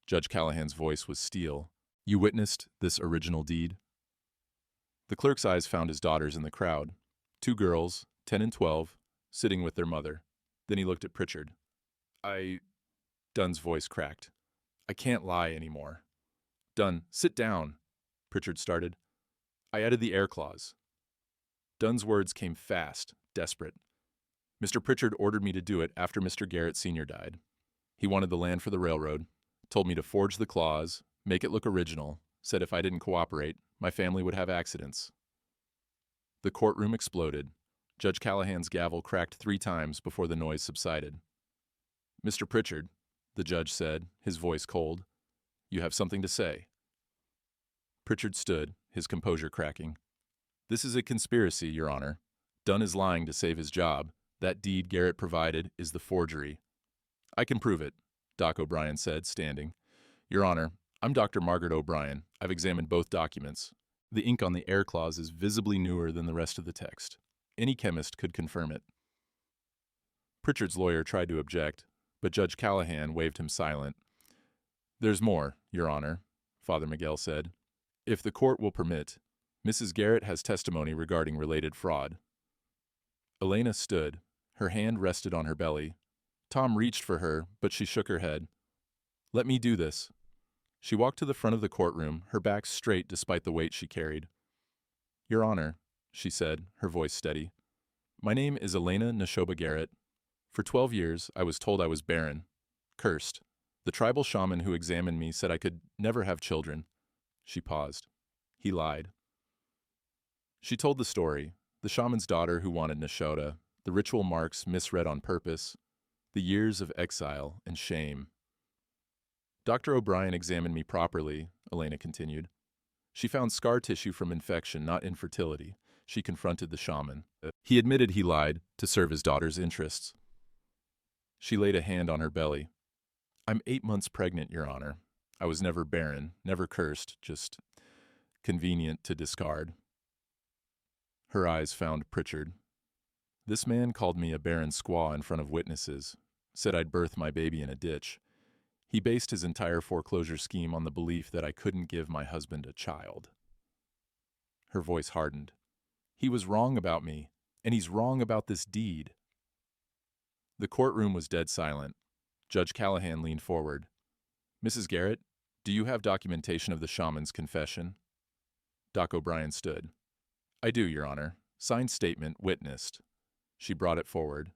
Judge Callahan's voice was steel. You witnessed this original deed? The clerk's eyes found his daughters in the crowd. 2 girls, 10 and 12, sitting with their mother. Then he looked at Pritchard. Dunn's voice cracked. I can't lie anymore. Dunn, sit down, Pritchard started. I added the air clause. Dunn's words came fast, desperate. Mr. Pritchard ordered me to do it after Mr. Garrett Sr. died. He wanted the land for the railroad, told me to forge the clause, make it look original, said if I didn't cooperate, my family would have accidents. The courtroom exploded. Judge Callahan's gavel cracked 3 times before the noise subsided. Mr. Pritchard, the judge said, his voice cold, you have something to say. Pritchard stood, his composure cracking. This is a conspiracy, Your Honor. Dunn is lying to save his job. That deed Garrett provided is the forgery. I can prove it, Doc O'Brien said, standing. Your Honor, I'm Dr. Margaret O'Brien. I've examined both documents. The ink on the air clause is visibly newer than the rest of the text. Any chemist could confirm it. Pritchard's lawyer tried to object, but Judge Callahan waved him silent. There's more, Your Honor, Father Miguel said. If the court will permit, Mrs. Garrett has testimony regarding related fraud. Elena stood. Her hand rested on her belly. Tom reached for her, but she shook her head. Let me do this. She walked to the front of the courtroom, her back straight despite the weight she carried. Your Honor, she said, her voice steady. My name is Elena Neshoba Garrett. For 12 years, I was told I was barren, cursed. The tribal shaman who examined me said I could never have children. She paused. He lied. She told the story, the shaman's daughter who wanted Neshoda, the ritual marks misread on purpose, the years of exile and shame. Dr. O'Brien examined me properly, Elena continued. She found scar tissue from infection, not infertility. She confronted the shaman. He admitted he lied to serve his daughter's interests. She laid a hand on her belly. I'm 8 months pregnant, Your Honor. I was never barren, never cursed, just convenient to discard. Her eyes found Pritchard. This man called me a barren squaw in front of witnesses, said I'd birth my baby in a ditch. He based his entire foreclosure scheme on the belief that I couldn't give my husband a child. Her voice hardened. He was wrong about me, and he's wrong about this deed. The courtroom was dead silent. Judge Callahan leaned forward. Mrs. Garrett, do you have documentation of the shaman's confession? Doc O'Brien stood. I do, Your Honor. Signed statement, witnessed. She brought it forward.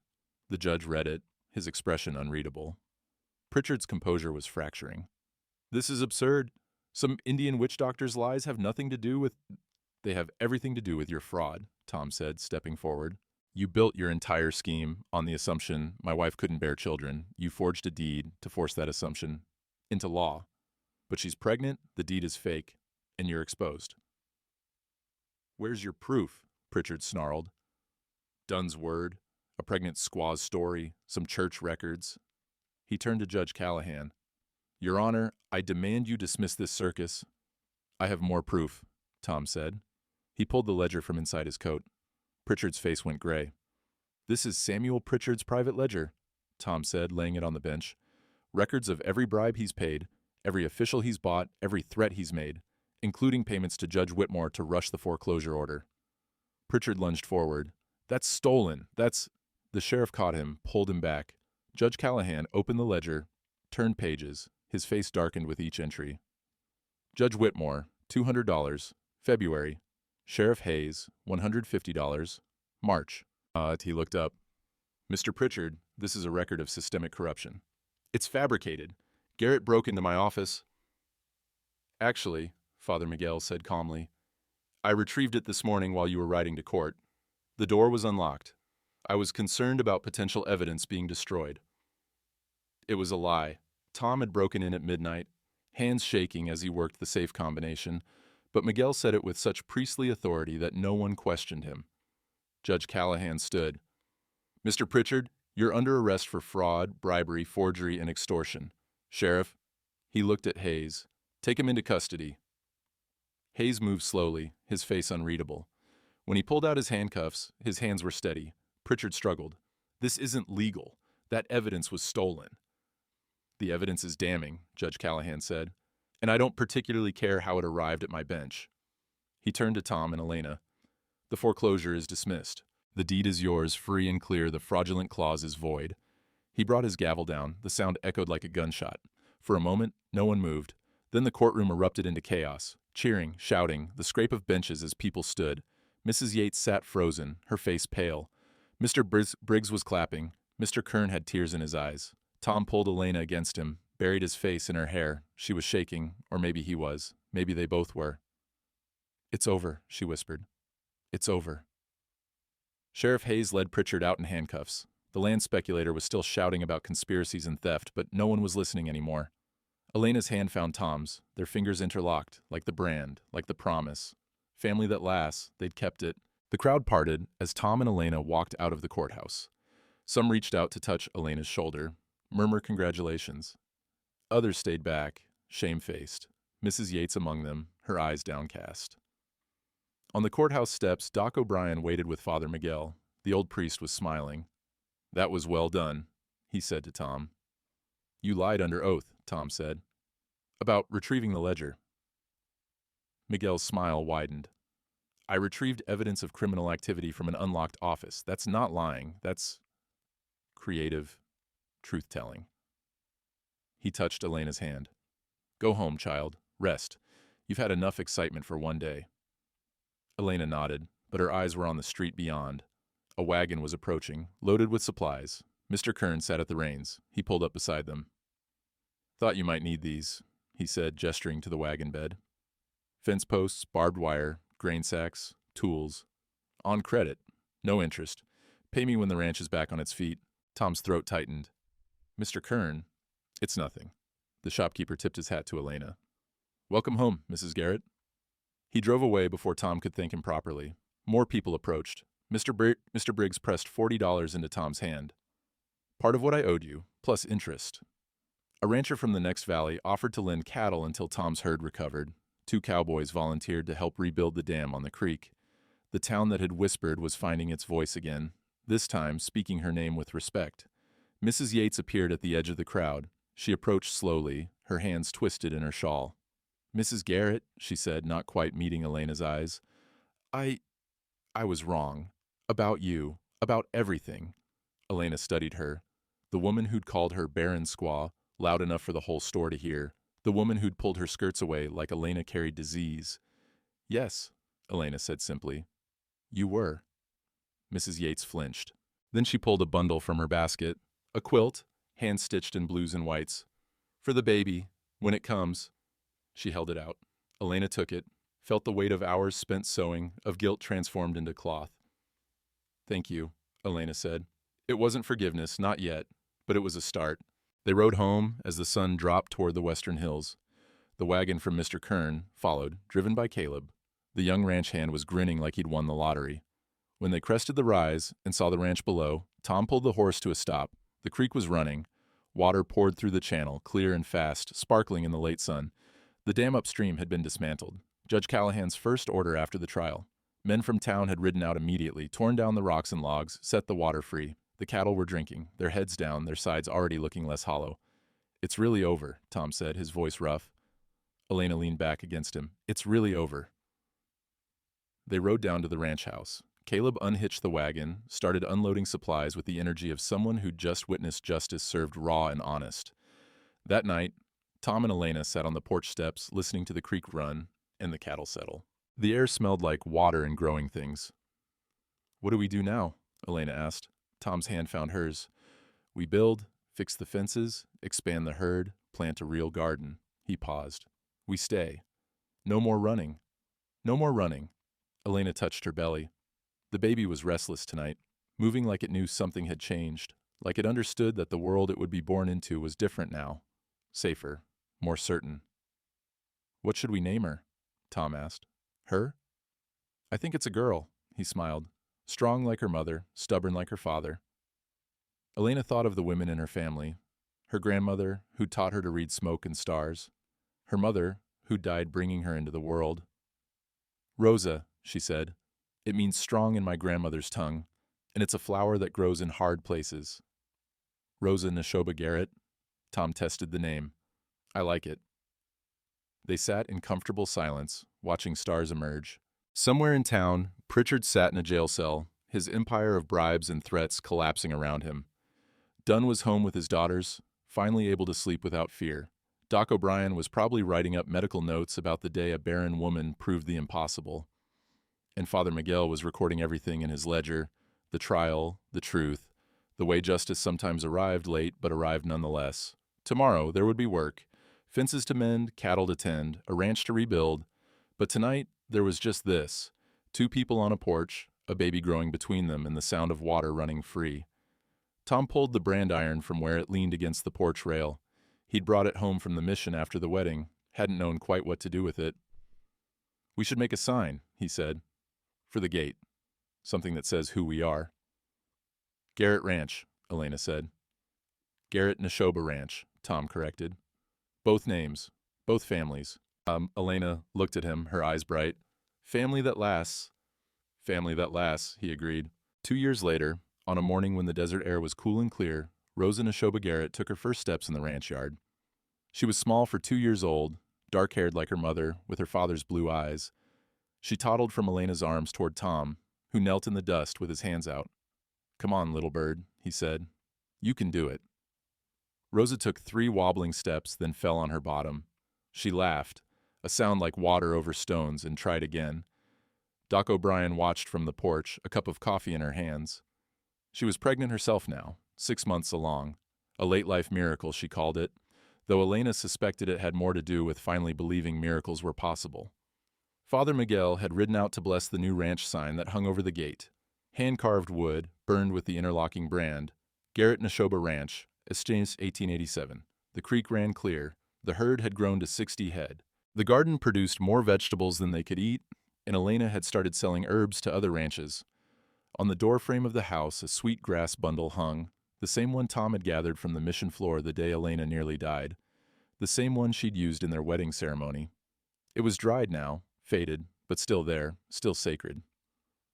The judge read it, his expression unreadable. Pritchard's composure was fracturing. This is absurd. Some Indian witch doctor's lies have nothing to do with... They have everything to do with your fraud, Tom said, stepping forward. You built your entire scheme on the assumption my wife couldn't bear children. You forged a deed to force that assumption into law. But she's pregnant, the deed is fake, and you're exposed. Where's your proof? Pritchard snarled. Dunn's word, a pregnant squaw's story, some church records. He turned to Judge Callahan. Your Honor, I demand you dismiss this circus. I have more proof, Tom said. He pulled the ledger from inside his coat. Pritchard's face went gray. This is Samuel Pritchard's private ledger, Tom said, laying it on the bench. Records of every bribe he's paid, every official he's bought, every threat he's made, including payments to Judge Whitmore to rush the foreclosure order. Pritchard lunged forward. That's stolen. That's... The sheriff caught him, pulled him back. Judge Callahan opened the ledger, turned pages. His face darkened with each entry. Judge Whitmore, $200. February. Sheriff Hayes, $150. March. He looked up. Mr. Pritchard, this is a record of systemic corruption. It's fabricated. Garrett broke into my office. Actually, Father Miguel said calmly, I retrieved it this morning while you were riding to court. The door was unlocked. I was concerned about potential evidence being destroyed. It was a lie. Tom had broken in at midnight, hands shaking as he worked the safe combination, But Miguel said it with such priestly authority that no one questioned him. Judge Callahan stood. "Mr. Pritchard, you're under arrest for fraud, bribery, forgery, and extortion. Sheriff," he looked at Hayes, "take him into custody." Hayes moved slowly, his face unreadable. When he pulled out his handcuffs, his hands were steady. Pritchard struggled. "This isn't legal. That evidence was stolen." "The evidence is damning," Judge Callahan said, "and I don't particularly care how it arrived at my bench." He turned to Tom and Elena. "The foreclosure is dismissed. The deed is yours, free and clear. The fraudulent clause is void." He brought his gavel down. The sound echoed like a gunshot. For a moment, no one moved. Then the courtroom erupted into chaos. Cheering, shouting, the scrape of benches as people stood. Mrs. Yates sat frozen, her face pale. Mr. Briggs was clapping. Mr. Kern had tears in his eyes. Tom pulled Elena against him, buried his face in her hair. She was shaking, or maybe he was. Maybe they both were. "It's over," she whispered. "It's over." Sheriff Hayes led Pritchard out in handcuffs. The land speculator was still shouting about conspiracies and theft, but no one was listening anymore. Elena's hand found Tom's, their fingers interlocked, like the brand, like the promise. Family that lasts, they'd kept it. The crowd parted as Tom and Elena walked out of the courthouse. Some reached out to touch Elena's shoulder, murmur congratulations. Others stayed back, shamefaced, Mrs. Yates among them, her eyes downcast. On the courthouse steps, Doc O'Brien waited with Father Miguel. The old priest was smiling. "That was well done," he said to Tom. "You lied under oath," Tom said. "About retrieving the ledger." Miguel's smile widened. "I retrieved evidence of criminal activity from an unlocked office. That's not lying. That's creative truth-telling." He touched Elena's hand. "Go home, child. Rest. You've had enough excitement for one day." Elena nodded, but her eyes were on the street beyond. A wagon was approaching, loaded with supplies. Mr. Kern sat at the reins. He pulled up beside them. "Thought you might need these," he said, gesturing to the wagon bed. "Fence posts, barbed wire, grain sacks, tools. On credit. No interest. Pay me when the ranch is back on its feet." Tom's throat tightened. "Mr. Kern, it's nothing." The shopkeeper tipped his hat to Elena. "Welcome home, Mrs. Garrett." He drove away before Tom could thank him properly. More people approached. Mr. Briggs pressed $40 into Tom's hand. "Part of what I owed you, plus interest." A rancher from the next valley offered to lend cattle until Tom's herd recovered. 2 cowboys volunteered to help rebuild the dam on the creek. The town that had whispered was finding its voice again, this time speaking her name with respect. Mrs. Yates appeared at the edge of the crowd. She approached slowly, her hands twisted in her shawl. "Mrs. Garrett," she said, not quite meeting Elena's eyes, I was wrong. About you. About everything." Elena studied her. The woman who'd called her barren squaw, loud enough for the whole store to hear. The woman who'd pulled her skirts away like Elena carried disease. "Yes," Elena said simply. "You were." Mrs. Yates flinched. Then she pulled a bundle from her basket. A quilt, hand-stitched in blues and whites. "For the baby, when it comes." She held it out. Elena took it, felt the weight of hours spent sewing, of guilt transformed into cloth. "Thank you," Elena said. It wasn't forgiveness, not yet, but it was a start. They rode home as the sun dropped toward the western hills. The wagon from Mr. Kern followed, driven by Caleb. The young ranch hand was grinning like he'd won the lottery. When they crested the rise and saw the ranch below, Tom pulled the horse to a stop. The creek was running. Water poured through the channel, clear and fast, sparkling in the late sun. The dam upstream had been dismantled. Judge Callahan's first order after the trial. Men from town had ridden out immediately, torn down the rocks and logs, set the water free. The cattle were drinking, their heads down, their sides already looking less hollow. "It's really over," Tom said, his voice rough. Elena leaned back against him. "It's really over." They rode down to the ranch house. Caleb unhitched the wagon, started unloading supplies with the energy of someone who'd just witnessed justice served raw and honest. That night, Tom and Elena sat on the porch steps, listening to the creek run and the cattle settle. The air smelled like water and growing things. "What do we do now?" Elena asked. Tom's hand found hers. "We build, fix the fences, expand the herd, plant a real garden." He paused. "We stay. No more running. No more running." Elena touched her belly. The baby was restless tonight, moving like it knew something had changed, like it understood that the world it would be born into was different now, safer, more certain. "What should we name her?" Tom asked. Her? I think it's a girl, he smiled. Strong like her mother, stubborn like her father. Elena thought of the women in her family. Her grandmother, who taught her to read smoke and stars. Her mother, who died bringing her into the world. Rosa, she said. It means strong in my grandmother's tongue, and it's a flower that grows in hard places. Rosa Neshoba Garrett. Tom tested the name. I like it. They sat in comfortable silence, watching stars emerge. Somewhere in town, Pritchard sat in a jail cell, his empire of bribes and threats collapsing around him. Dunn was home with his daughters, finally able to sleep without fear. Doc O'Brien was probably writing up medical notes about the day a barren woman proved the impossible. And Father Miguel was recording everything in his ledger, the trial, the truth, the way justice sometimes arrived late but arrived nonetheless. Tomorrow there would be work, fences to mend, cattle to tend, a ranch to rebuild, but tonight there was just this, 2 people on a porch, a baby growing between them and the sound of water running free. Tom pulled the brand iron from where it leaned against the porch rail. He'd brought it home from the mission after the wedding, hadn't known quite what to do with it. We should make a sign, he said, for the gate, something that says who we are. Garrett Ranch, Elena said. Garrett Neshoba Ranch, Tom corrected. Both names, both families. Elena looked at him, her eyes bright. Family that lasts. Family that lasts, he agreed. 2 years later, on a morning when the desert air was cool and clear, Rosa Neshoba Garrett took her first steps in the ranch yard. She was small for 2 years old, dark-haired like her mother, with her father's blue eyes. She toddled from Elena's arms toward Tom, who knelt in the dust with his hands out. Come on, little bird, he said. You can do it. Rosa took 3 wobbling steps, then fell on her bottom. She laughed, a sound like water over stones, and tried again. Doc O'Brien watched from the porch, a cup of coffee in her hands. She was pregnant herself now, 6 months along. A late-life miracle, she called it, though Elena suspected it had more to do with finally believing miracles were possible. Father Miguel had ridden out to bless the new ranch sign that hung over the gate. Hand-carved wood, burned with the interlocking brand. Garrett Neshoba Ranch, Estes 1887. The creek ran clear. The herd had grown to 60 head. The garden produced more vegetables than they could eat, and Elena had started selling herbs to other ranches. On the doorframe of the house, a sweet grass bundle hung, the same one Tom had gathered from the mission floor the day Elena nearly died, the same one she'd used in their wedding ceremony. It was dried now, faded, but still there, still sacred.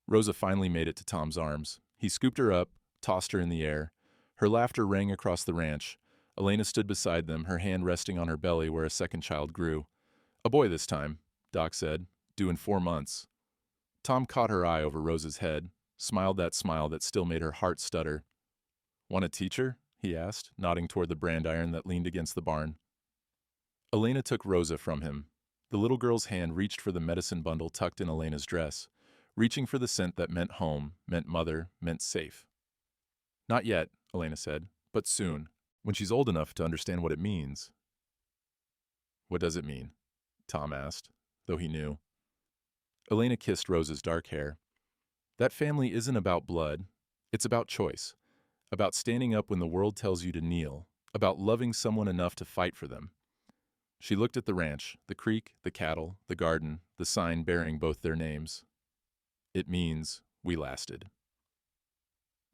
Rosa finally made it to Tom's arms. He scooped her up, tossed her in the air. Her laughter rang across the ranch. Elena stood beside them, her hand resting on her belly where a second child grew. A boy this time, Doc said, due in 4 months. Tom caught her eye over Rosa's head, smiled that smile that still made her heart stutter. Want a teacher? He asked, nodding toward the brand iron that leaned against the barn. Elena took Rosa from him. The little girl's hand reached for the medicine bundle tucked in Elena's dress, reaching for the scent that meant home, meant mother, meant safe. Not yet, Elena said, but soon, when she's old enough to understand what it means. What does it mean? Tom asked, though he knew. Elena kissed Rosa's dark hair. That family isn't about blood. It's about choice, about standing up when the world tells you to kneel, about loving someone enough to fight for them. She looked at the ranch, the creek, the cattle, the garden, the sign bearing both their names. It means we lasted.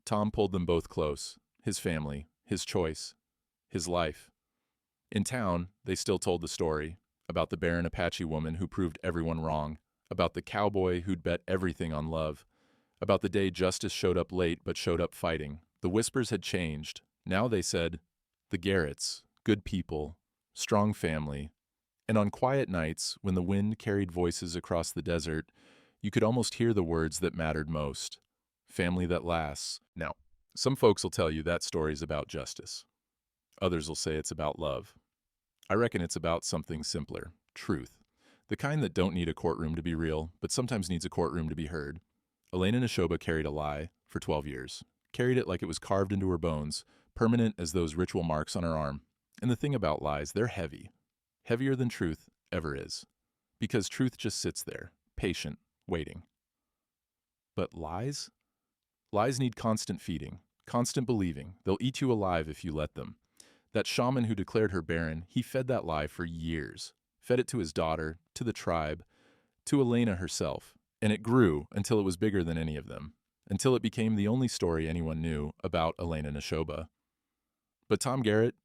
Tom pulled them both close, his family, his choice, his life. In town, they still told the story, about the barren Apache woman who proved everyone wrong, about the cowboy who'd bet everything on love, about the day justice showed up late but showed up fighting. The whispers had changed. Now they said, the Garretts, good people, strong family. And on quiet nights, when the wind carried voices across the desert, you could almost hear the words that mattered most. Family that lasts. Now, some folks will tell you that story's about justice. Others will say it's about love. I reckon it's about something simpler, truth. The kind that don't need a courtroom to be real, but sometimes needs a courtroom to be heard. Elena Neshoba carried a lie for 12 years. Carried it like it was carved into her bones, permanent as those ritual marks on her arm. And the thing about lies, they're heavy. Heavier than truth ever is. Because truth just sits there, patient, waiting. But lies? Lies need constant feeding, constant believing. They'll eat you alive if you let them. That shaman who declared her barren, he fed that lie for years. Fed it to his daughter, to the tribe, to Elena herself, and it grew until it was bigger than any of them, until it became the only story anyone knew about Elena Neshoba. But Tom Garrett,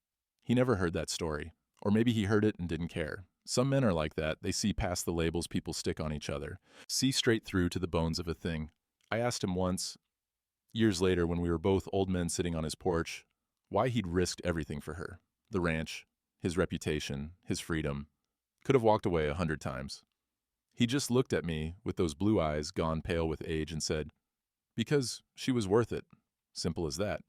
he never heard that story. Or maybe he heard it and didn't care. Some men are like that. They see past the labels people stick on each other, see straight through to the bones of a thing. I asked him once, years later when we were both old men sitting on his porch, why he'd risked everything for her. The ranch, his reputation, his freedom. Could have walked away 100 times. He just looked at me with those blue eyes gone pale with age and said, because she was worth it. Simple as that.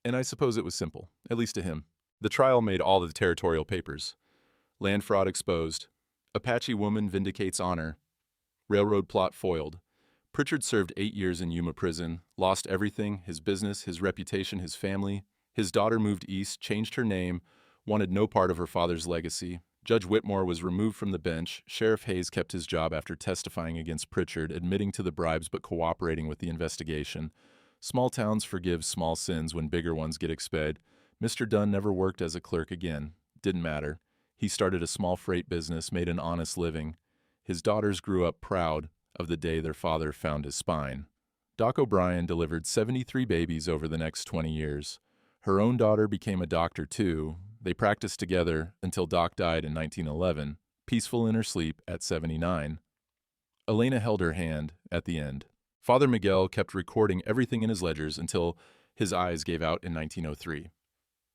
And I suppose it was simple, at least to him. The trial made all the territorial papers. Land fraud exposed. Apache woman vindicates honor. Railroad plot foiled. Pritchard served 8 years in Yuma prison, lost everything, his business, his reputation, his family. His daughter moved east, changed her name, wanted no part of her father's legacy. Judge Whitmore was removed from the bench. Sheriff Hayes kept his job after testifying against Pritchard, admitting to the bribes but cooperating with the investigation. Small towns forgive small sins when bigger ones get expelled. Mr. Dunn never worked as a clerk again. Didn't matter. He started a small freight business, made an honest living. His daughters grew up proud of the day their father found his spine. Doc O'Brien delivered 73 babies over the next 20 years. Her own daughter became a doctor, too. They practiced together until Doc died in 1911, peaceful in her sleep at 79. Elena held her hand at the end. Father Miguel kept recording everything in his ledgers until his eyes gave out in 1903.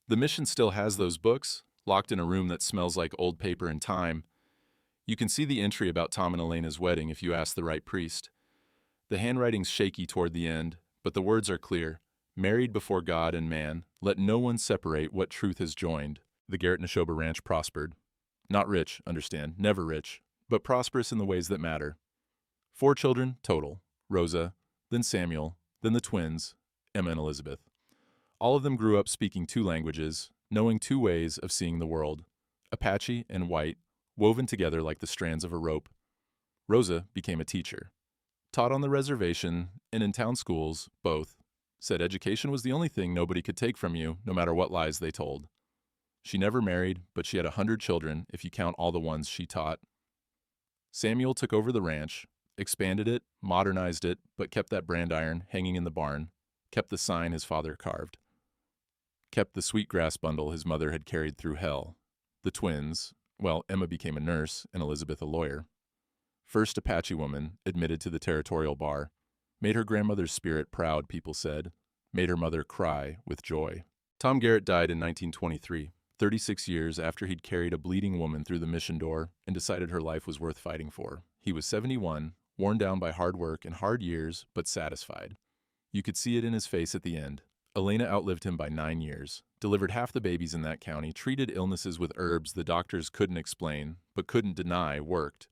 The mission still has those books, locked in a room that smells like old paper and time. You can see the entry about Tom and Elena's wedding if you ask the right priest. The handwriting's shaky toward the end, but the words are clear. Married before God and man, let no one separate what truth has joined. The Garrett Neshoba Ranch prospered. Not rich, understand, never rich, but prosperous in the ways that matter. 4 children total. Rosa, then Samuel, then the twins, Emma and Elizabeth. All of them grew up speaking 2 languages, knowing 2 ways of seeing the world, Apache and white, woven together like the strands of a rope. Rosa became a teacher. Taught on the reservation and in town schools, both. Said education was the only thing nobody could take from you, no matter what lies they told. She never married, but she had 100 children if you count all the ones she taught. Samuel took over the ranch, expanded it, modernized it, but kept that brand iron hanging in the barn, kept the sign his father carved, kept the sweetgrass bundle his mother had carried through hell. The twins, well, Emma became a nurse and Elizabeth a lawyer. First Apache woman, admitted to the territorial bar. Made her grandmother's spirit proud, people said. Made her mother cry with joy. Tom Garrett died in 1923, 36 years after he'd carried a bleeding woman through the mission door and decided her life was worth fighting for. He was 71, worn down by hard work and hard years, but satisfied. You could see it in his face at the end. Elena outlived him by 9 years, delivered half the babies in that county, treated illnesses with herbs the doctors couldn't explain, but couldn't deny worked.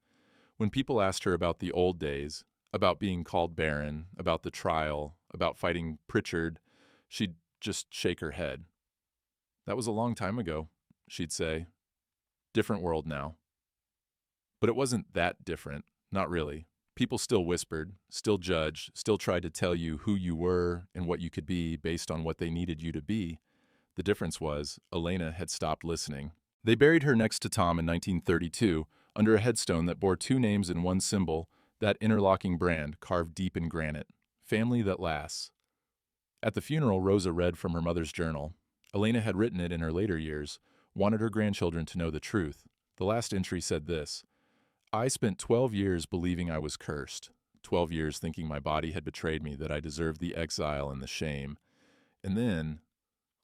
When people asked her about the old days, about being called barren, about the trial, about fighting Pritchard, she'd just shake her head. That was a long time ago, she'd say. Different world now. But it wasn't that different, not really. People still whispered, still judged, still tried to tell you who you were and what you could be based on what they needed you to be. The difference was, Elena had stopped listening. They buried her next to Tom in 1932, under a headstone that bore 2 names and 1 symbol, that interlocking brand carved deep in granite, family that lasts. At the funeral, Rosa read from her mother's journal. Elena had written it in her later years, wanted her grandchildren to know the truth. The last entry said this: I spent 12 years believing I was cursed, 12 years thinking my body had betrayed me, that I deserved the exile and the shame. And then,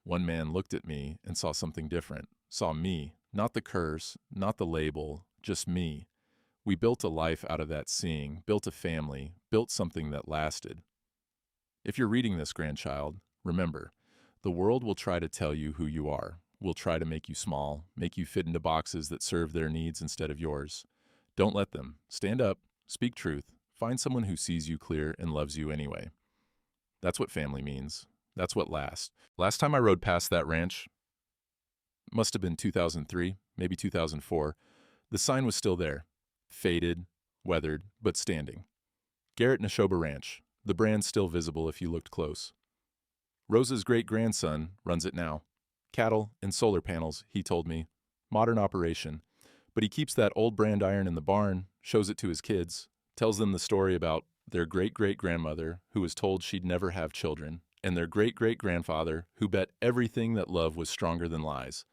one man looked at me and saw something different, saw me, not the curse, not the label, just me. We built a life out of that seeing, built a family, built something that lasted. If you're reading this, grandchild, remember, the world will try to tell you who you are, will try to make you small, make you fit into boxes that serve their needs instead of yours. Don't let them. Stand up, speak truth, find someone who sees you clear and loves you anyway. That's what family means. That's what lasts. Last time I rode past that ranch, must have been 2003, maybe 2004, the sign was still there. Faded, weathered, but standing. Garrett Neshoba Ranch, the brand still visible if you looked close. Rosa's great-grandson runs it now. Cattle and solar panels, he told me. Modern operation. But he keeps that old brand iron in the barn, shows it to his kids, tells them the story about their great-great-grandmother who was told she'd never have children, and their great-great-grandfather who bet everything that love was stronger than lies.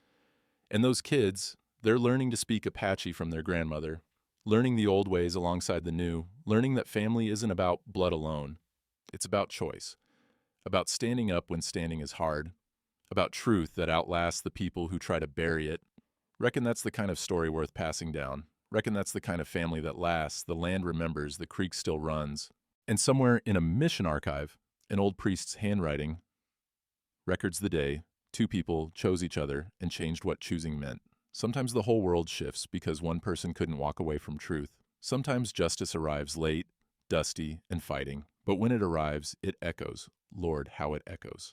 And those kids, they're learning to speak Apache from their grandmother, learning the old ways alongside the new, learning that family isn't about blood alone. It's about choice, about standing up when standing is hard, about truth that outlasts the people who try to bury it. Reckon that's the kind of story worth passing down. Reckon that's the kind of family that lasts, the land remembers, the creek still runs. And somewhere in a mission archive, an old priest's handwriting records the day two people chose each other and changed what choosing meant. Sometimes the whole world shifts because one person couldn't walk away from truth. Sometimes justice arrives late, dusty, and fighting. But when it arrives, it echoes. Lord, how it echoes.